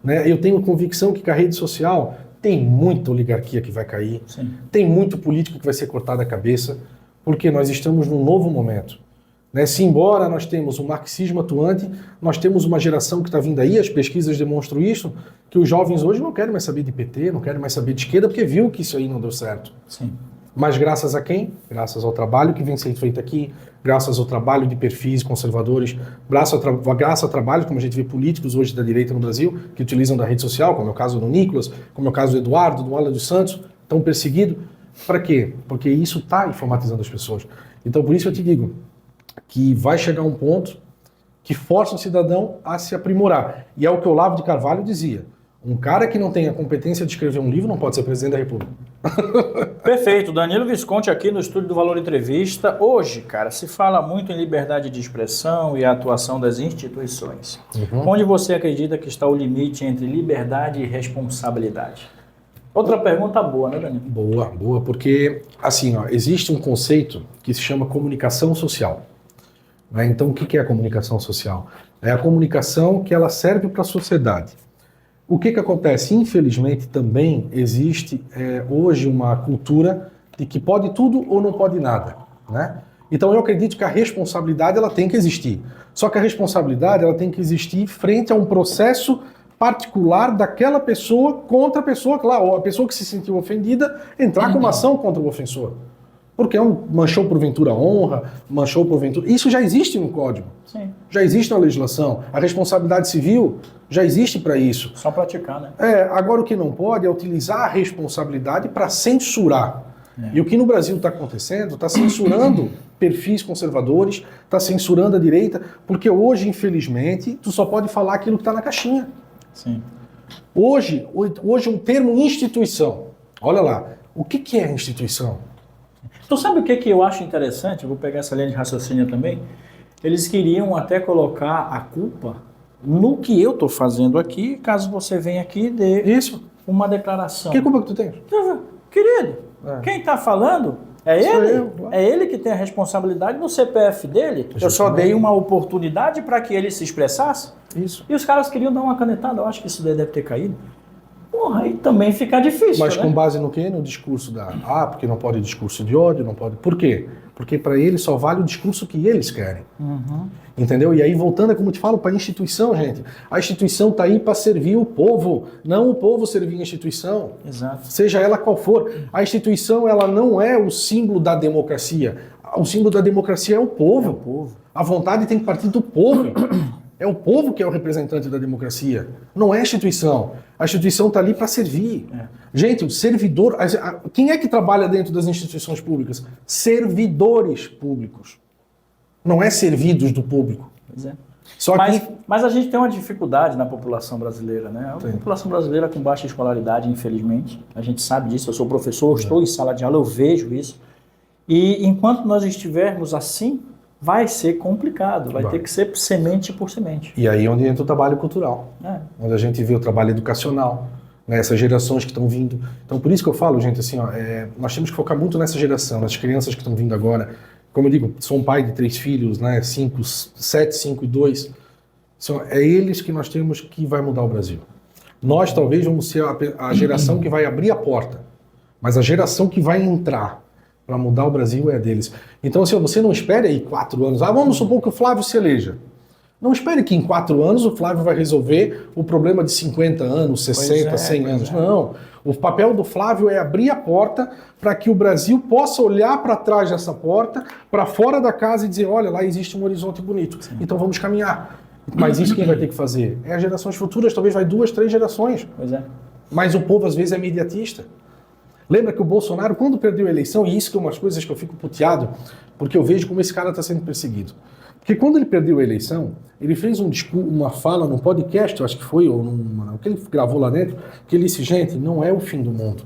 Né? Eu tenho convicção que a rede social tem muita oligarquia que vai cair, Sim. tem muito político que vai ser cortado a cabeça, porque nós estamos num novo momento. Né? Se embora nós temos um marxismo atuante, nós temos uma geração que está vindo aí, as pesquisas demonstram isso, que os jovens hoje não querem mais saber de PT, não querem mais saber de esquerda, porque viu que isso aí não deu certo. Sim. Mas graças a quem? Graças ao trabalho que vem sendo feito aqui, graças ao trabalho de perfis conservadores, graças ao trabalho, como a gente vê políticos hoje da direita no Brasil, que utilizam da rede social, como é o caso do Nicolas, como é o caso do Eduardo, do Alan dos Santos, tão perseguido. Para quê? Porque isso está informatizando as pessoas. Então, por isso eu te digo que vai chegar um ponto que força o cidadão a se aprimorar. E é o que o Olavo de Carvalho dizia. Um cara que não tem a competência de escrever um livro não pode ser presidente da República. Perfeito. Danilo Visconti aqui no Estúdio do Valor Entrevista. Hoje, cara, se fala muito em liberdade de expressão e a atuação das instituições. Onde você acredita que está o limite entre liberdade e responsabilidade? Outra pergunta boa, né, Danilo? Boa, boa, porque assim, ó, existe um conceito que se chama comunicação social. Né? Então, o que é a comunicação social? É a comunicação que ela serve para a sociedade. O que acontece? Infelizmente, também existe hoje uma cultura de que pode tudo ou não pode nada. Né? Então, eu acredito que a responsabilidade ela tem que existir. Só que a responsabilidade ela tem que existir frente a um processo particular daquela pessoa contra a pessoa, claro, ou a pessoa que se sentiu ofendida entrar com uma ação contra o ofensor. Porque manchou porventura a honra, manchou porventura... Isso já existe no Código. Sim. Já existe na legislação. A responsabilidade civil já existe para isso. Só praticar, né? Agora o que não pode é utilizar a responsabilidade para censurar. E o que no Brasil está acontecendo, está censurando perfis conservadores, está censurando a direita, porque hoje, infelizmente, tu só pode falar aquilo que está na caixinha. Sim. Hoje um termo instituição. Olha lá, o que é instituição? Tu sabe o que eu acho interessante? Eu vou pegar essa linha de raciocínio também. Eles queriam até colocar a culpa no que eu estou fazendo aqui, caso você venha aqui e dê uma declaração. Que culpa que tu tem? Querido, quem está falando é ele. É ele que tem a responsabilidade no CPF dele. Eu só dei uma oportunidade para que ele se expressasse. Isso. E os caras queriam dar uma canetada. Eu acho que isso daí deve ter caído. Porra, aí também fica difícil, Mas né? com base no quê? No discurso porque não pode discurso de ódio, não pode... Por quê? Porque para eles só vale o discurso que eles querem. Entendeu? E aí, voltando, como eu te falo, para a instituição, gente. A instituição está aí para servir o povo, não o povo servir a instituição. Exato. Seja ela qual for. A instituição, ela não é o símbolo da democracia. O símbolo da democracia é o povo. É o povo. A vontade tem que partir do povo. É o povo que é o representante da democracia. Não é a instituição. A instituição está ali para servir. Gente, o servidor... Quem é que trabalha dentro das instituições públicas? Servidores públicos. Não é servidos do público. Pois é. Só mas a gente tem uma dificuldade na população brasileira, né? A população brasileira com baixa escolaridade, infelizmente. A gente sabe disso. Eu sou professor, estou em sala de aula, eu vejo isso. E enquanto nós estivermos assim, vai ser complicado. Vai ter que ser semente por semente. E aí onde entra o trabalho cultural. Onde a gente vê o trabalho educacional. Né, essas gerações que estão vindo. Então, por isso que eu falo, gente, assim, nós temos que focar muito nessa geração, nas crianças que estão vindo agora. Como eu digo, sou um pai de 3 filhos, né, 7, 5 e 2. É eles que nós temos que vai mudar o Brasil. Nós talvez vamos ser a geração que vai abrir a porta, mas a geração que vai entrar para mudar o Brasil é a deles. Então, assim, você não espere aí 4 anos. Vamos supor que o Flávio se eleja. Não espere que em 4 anos o Flávio vai resolver o problema de 50 anos, 60, 100 anos. Não. O papel do Flávio é abrir a porta para que o Brasil possa olhar para trás dessa porta, para fora da casa e dizer, olha, lá existe um horizonte bonito. Então vamos caminhar. Mas isso quem vai ter que fazer? É as gerações futuras, talvez vai 2, 3 gerações. Pois é. Mas o povo às vezes é imediatista. Lembra que o Bolsonaro, quando perdeu a eleição, e isso que é umas coisas que eu fico puteado, porque eu vejo como esse cara está sendo perseguido. Porque quando ele perdeu a eleição, ele fez uma fala num podcast, eu acho que foi, ou que ele gravou lá dentro, que ele disse, gente, não é o fim do mundo.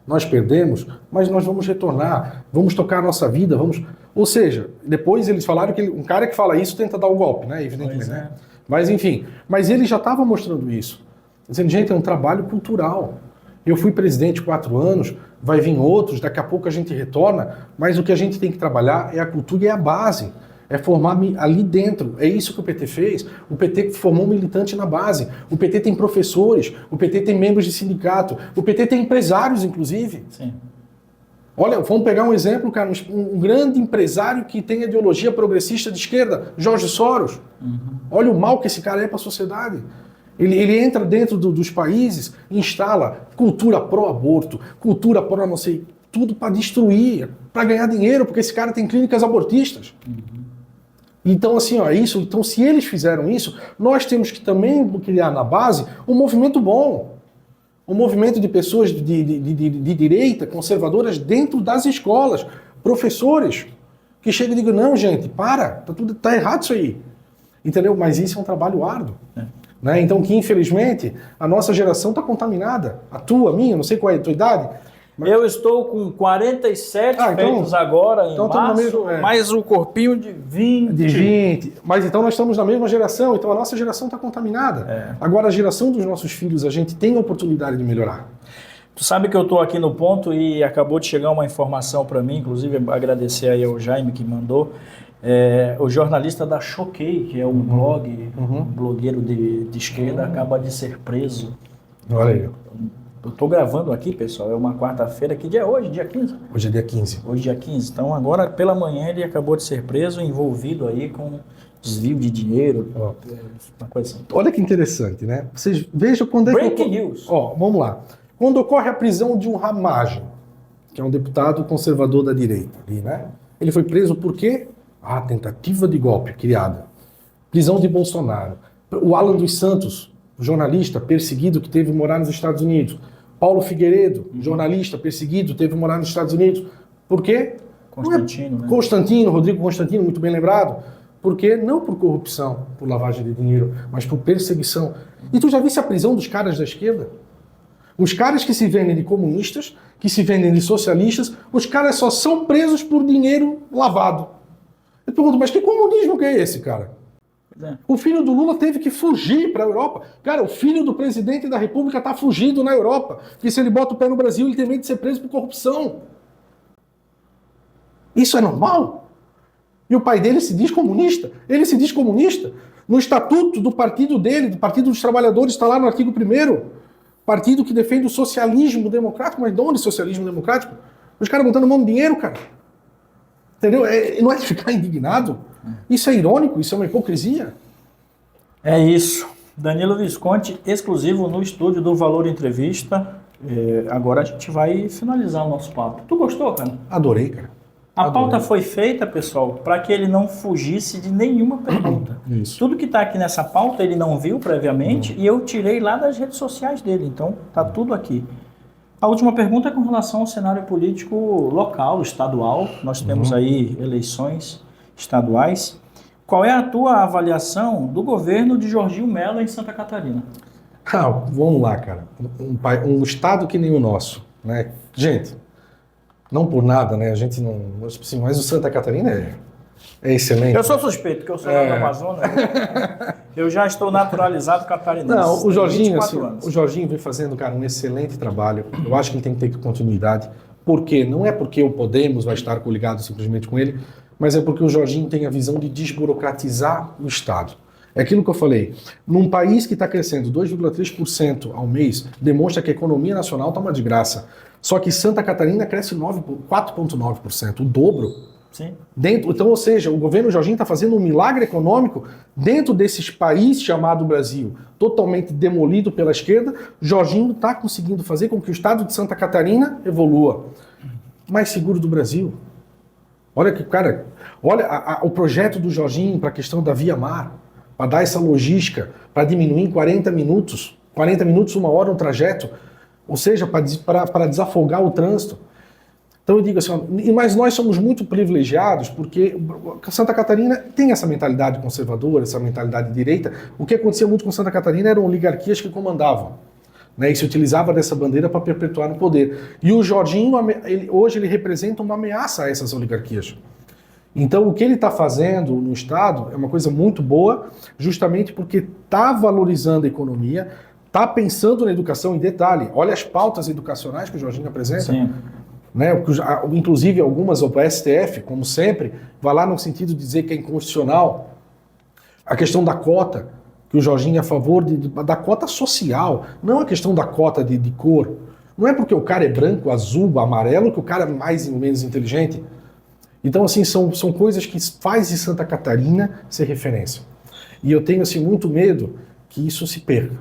nós perdemos, mas nós vamos retornar, vamos tocar a nossa vida, vamos... Ou seja, depois eles falaram que um cara que fala isso tenta dar o golpe, né? Evidentemente, né? Mas enfim, mas ele já estava mostrando isso. Dizendo, gente, é um trabalho cultural. Eu fui presidente 4 anos, vai vir outros, daqui a pouco a gente retorna, mas o que a gente tem que trabalhar é a cultura e a base. É formar ali dentro. É isso que o PT fez. O PT formou um militante na base. O PT tem professores, o PT tem membros de sindicato, o PT tem empresários, inclusive. Sim. Olha, vamos pegar um exemplo, cara, um grande empresário que tem ideologia progressista de esquerda, Jorge Soros. Olha o mal que esse cara é para a sociedade. Ele entra dentro dos países e instala cultura pró-aborto, cultura pró não sei, tudo para destruir, para ganhar dinheiro, porque esse cara tem clínicas abortistas. Então, assim, ó, isso. Então, se eles fizeram isso, nós temos que também criar na base um movimento bom. Um movimento de pessoas de direita, conservadoras, dentro das escolas. Professores que chegam e digam, não, gente, tá errado isso aí. Entendeu? Mas isso é um trabalho árduo. Né? Então, que infelizmente, a nossa geração está contaminada. A tua, a minha, não sei qual é a tua idade. Mas... Eu estou com 47 feitos agora em março, mais um corpinho de 20. De 20. Mas então nós estamos na mesma geração, então a nossa geração está contaminada. Agora a geração dos nossos filhos, a gente tem a oportunidade de melhorar. Tu sabe que eu estou aqui no ponto e acabou de chegar uma informação para mim, inclusive agradecer aí ao Jaime que mandou. O jornalista da Choquei, que é um blog, um blogueiro de esquerda, acaba de ser preso. Olha aí. Eu estou gravando aqui, pessoal, é uma quarta-feira, que dia é hoje? Dia 15? Hoje é dia 15. Hoje é dia 15. Então, agora, pela manhã, ele acabou de ser preso, envolvido aí com desvio de dinheiro, uma coisa assim. Olha que interessante, né? Vocês vejam quando é que... Breaking news. Vamos lá. Quando ocorre a prisão de um Ramagem, que é um deputado conservador da direita, ali, né? Ele foi preso por quê? Tentativa de golpe criada. Prisão de Bolsonaro. O Alan dos Santos, jornalista perseguido que teve que morar nos Estados Unidos. Paulo Figueiredo, jornalista perseguido, teve que morar nos Estados Unidos. Por quê? Constantino, né? Constantino, Rodrigo Constantino, muito bem lembrado. Por quê? Não por corrupção, por lavagem de dinheiro, mas por perseguição. E tu já viste a prisão dos caras da esquerda? Os caras que se vendem de comunistas, que se vendem de socialistas, os caras só são presos por dinheiro lavado. Eu pergunto, mas que comunismo que é esse, cara? O filho do Lula teve que fugir para a Europa. Cara, o filho do presidente da República está fugido na Europa. Porque se ele bota o pé no Brasil, ele tem medo de ser preso por corrupção. Isso é normal? E o pai dele se diz comunista. Ele se diz comunista. No estatuto do partido dele, do Partido dos Trabalhadores, está lá no artigo 1º. Partido que defende o socialismo democrático. Mas de onde socialismo democrático? Os caras botando mão no dinheiro, cara. Entendeu? Não é de ficar indignado? Isso é irônico, isso é uma hipocrisia. É isso. Danilo Visconti, exclusivo no estúdio do Valor Entrevista. Agora a gente vai finalizar o nosso papo. Tu gostou, cara? Adorei, cara. A pauta foi feita, pessoal, para que ele não fugisse de nenhuma pergunta. Isso. Tudo que está aqui nessa pauta ele não viu previamente e eu tirei lá das redes sociais dele. Então, tá tudo aqui. A última pergunta é com relação ao cenário político local, estadual. Nós temos aí eleições estaduais. Qual é a tua avaliação do governo de Jorginho Mello em Santa Catarina? Vamos lá, cara. Um estado que nem o nosso, né? Gente, não por nada, né? A gente não... Mas o Santa Catarina é excelente. Eu sou suspeito, porque eu sou do Amazonas. Eu já estou naturalizado catarinense. Não, o Jorginho, assim, o Jorginho vem fazendo, cara, um excelente trabalho. Eu acho que ele tem que ter continuidade. Por quê? Não é porque o Podemos vai estar coligado simplesmente com ele, mas é porque o Jorginho tem a visão de desburocratizar o Estado. É aquilo que eu falei. Num país que está crescendo 2,3% ao mês, demonstra que a economia nacional está uma desgraça. Só que Santa Catarina cresce 4,9%, o dobro. Sim. Então, ou seja, o governo Jorginho está fazendo um milagre econômico dentro desses países chamado Brasil, totalmente demolido pela esquerda. Jorginho está conseguindo fazer com que o estado de Santa Catarina evolua. Mais seguro do Brasil. Olha que, cara, olha o projeto do Jorginho para a questão da Via Mar, para dar essa logística, para diminuir em 40 minutos, 1 hora um trajeto, ou seja, para desafogar o trânsito. Então eu digo assim, mas nós somos muito privilegiados porque Santa Catarina tem essa mentalidade conservadora, essa mentalidade de direita. O que acontecia muito com Santa Catarina eram oligarquias que comandavam. né, e se utilizava dessa bandeira para perpetuar no poder. E o Jorginho, hoje ele representa uma ameaça a essas oligarquias. Então o que ele está fazendo no Estado é uma coisa muito boa, justamente porque está valorizando a economia, está pensando na educação em detalhe. Olha as pautas educacionais que o Jorginho apresenta. Sim. Né, inclusive algumas o STF, como sempre, vai lá no sentido de dizer que é inconstitucional a questão da cota, que o Jorginho é a favor da cota social, não a questão da cota de cor. Não é porque o cara é branco, azul, amarelo que o cara é mais ou menos inteligente. Então, assim, são coisas que faz de Santa Catarina ser referência. E eu tenho, assim, muito medo que isso se perca.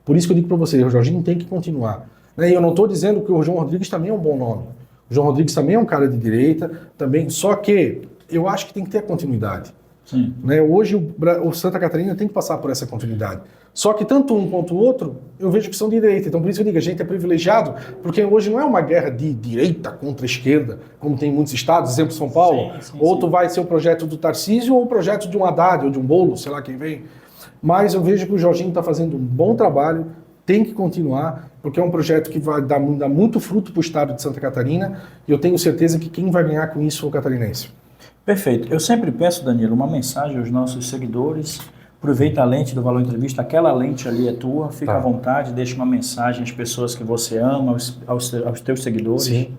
Por isso que eu digo para você, o Jorginho tem que continuar. E eu não estou dizendo que o João Rodrigues também é um bom nome. O João Rodrigues também é um cara de direita, também, só que eu acho que tem que ter continuidade. Sim. Né? Hoje o Santa Catarina tem que passar por essa continuidade. Só que tanto um quanto o outro, eu vejo que são de direita. Então por isso que eu digo, a gente é privilegiado, porque hoje não é uma guerra de direita contra esquerda, como tem em muitos estados, exemplo São Paulo. Outro vai ser o projeto do Tarcísio ou o projeto de um Haddad ou de um Boulos, sei lá quem vem. Mas eu vejo que o Jorginho está fazendo um bom trabalho, tem que continuar, porque é um projeto que vai dar muito fruto para o estado de Santa Catarina, e eu tenho certeza que quem vai ganhar com isso é o catarinense. Perfeito. Eu sempre peço, Danilo, uma mensagem aos nossos seguidores. Aproveita a lente do Valor Entrevista, aquela lente ali é tua, fica à vontade, deixa uma mensagem às pessoas que você ama, aos teus seguidores. Sim.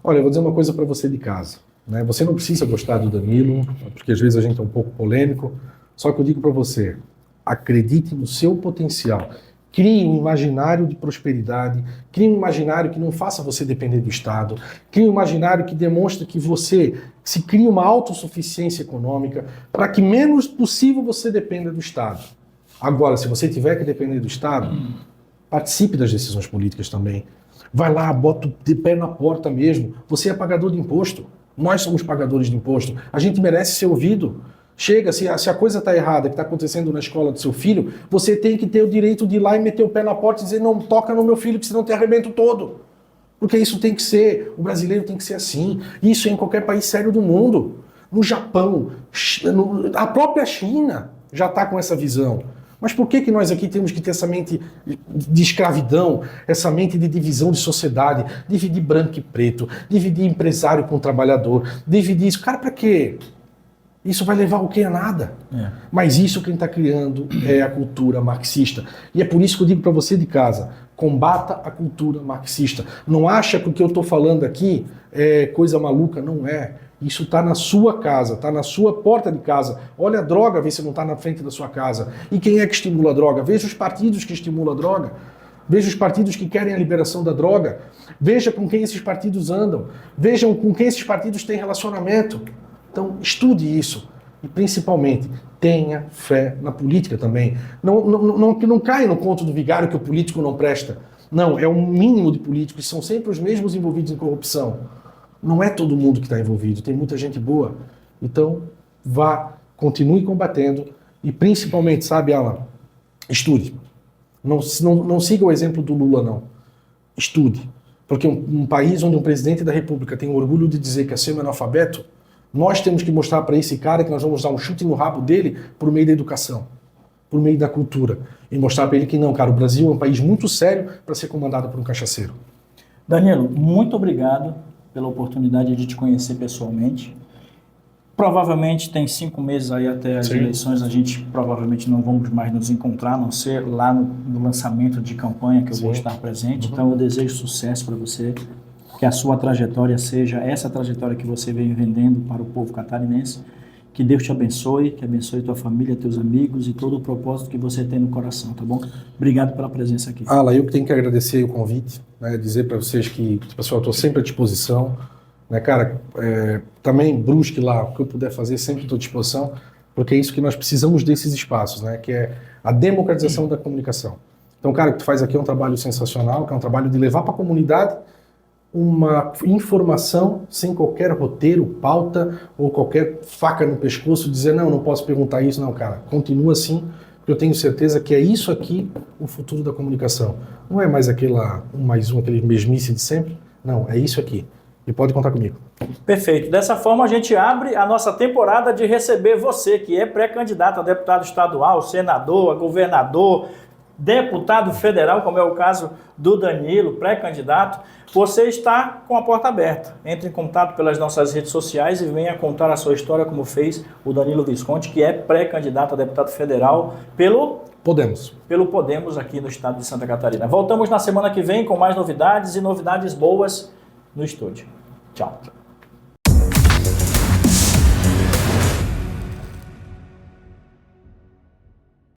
Olha, eu vou dizer uma coisa para você de casa. Né? Você não precisa gostar do Danilo, porque às vezes a gente é um pouco polêmico, só que eu digo para você, acredite no seu potencial. Crie um imaginário de prosperidade, crie um imaginário que não faça você depender do Estado, crie um imaginário que demonstre que você se cria uma autossuficiência econômica para que menos possível você dependa do Estado. Agora, se você tiver que depender do Estado, participe das decisões políticas também. Vai lá, bota de pé na porta mesmo. Você é pagador de imposto. Nós somos pagadores de imposto. A gente merece ser ouvido. Chega, se a coisa está errada, que está acontecendo na escola do seu filho, você tem que ter o direito de ir lá e meter o pé na porta e dizer, não toca no meu filho, que senão te arrebento todo. Porque isso tem que ser, o brasileiro tem que ser assim. Isso é em qualquer país sério do mundo. No Japão, a própria China já está com essa visão. Mas por que nós aqui temos que ter essa mente de escravidão, essa mente de divisão de sociedade, dividir branco e preto, dividir empresário com trabalhador, dividir isso? Cara, para quê? Isso vai levar o quê? A nada. Mas isso quem está criando é a cultura marxista. E é por isso que eu digo para você de casa, combata a cultura marxista. Não acha que o que eu estou falando aqui é coisa maluca, não é. Isso está na sua casa, está na sua porta de casa. Olha a droga, vê se não está na frente da sua casa. E quem é que estimula a droga? Veja os partidos que estimulam a droga. Veja os partidos que querem a liberação da droga. Veja com quem esses partidos andam. Vejam com quem esses partidos têm relacionamento. Então, estude isso e, principalmente, tenha fé na política também. Não caia no conto do vigário que o político não presta. Não, é um mínimo de políticos, são sempre os mesmos envolvidos em corrupção. Não é todo mundo que está envolvido, tem muita gente boa. Então, continue combatendo e, principalmente, sabe, Alan, estude. Não siga o exemplo do Lula, não. Estude. Porque um país onde um presidente da República tem orgulho de dizer que é semi-analfabeto, nós temos que mostrar para esse cara que nós vamos dar um chute no rabo dele por meio da educação, por meio da cultura. E mostrar para ele que não, cara, o Brasil é um país muito sério para ser comandado por um cachaceiro. Danilo, muito obrigado pela oportunidade de te conhecer pessoalmente. Provavelmente tem 5 meses aí até as eleições, a gente provavelmente não vamos mais nos encontrar, a não ser lá no lançamento de campanha que eu vou estar presente. Então eu desejo sucesso para você. Que a sua trajetória seja essa trajetória que você vem vendendo para o povo catarinense. Que Deus te abençoe, que abençoe tua família, teus amigos e todo o propósito que você tem no coração, tá bom? Obrigado pela presença aqui. Alan, eu que tenho que agradecer o convite, né, dizer para vocês que, pessoal, eu estou sempre à disposição. Né, cara, também busque lá o que eu puder fazer, sempre estou à disposição, porque é isso que nós precisamos desses espaços, né, que é a democratização da comunicação. Então, cara, o que tu faz aqui é um trabalho sensacional, que é um trabalho de levar para a comunidade uma informação sem qualquer roteiro, pauta ou qualquer faca no pescoço, dizer não posso perguntar isso, não, cara, continua assim, porque eu tenho certeza que é isso aqui o futuro da comunicação. Não é mais aquele mesmice de sempre, não, é isso aqui. E pode contar comigo. Perfeito. Dessa forma a gente abre a nossa temporada de receber você, que é pré-candidato a deputado estadual, senador, a governador, deputado federal, como é o caso do Danilo, pré-candidato, você está com a porta aberta. Entre em contato pelas nossas redes sociais e venha contar a sua história como fez o Danilo Visconti, que é pré-candidato a deputado federal pelo Podemos aqui no estado de Santa Catarina. Voltamos na semana que vem com mais novidades e novidades boas no estúdio. Tchau.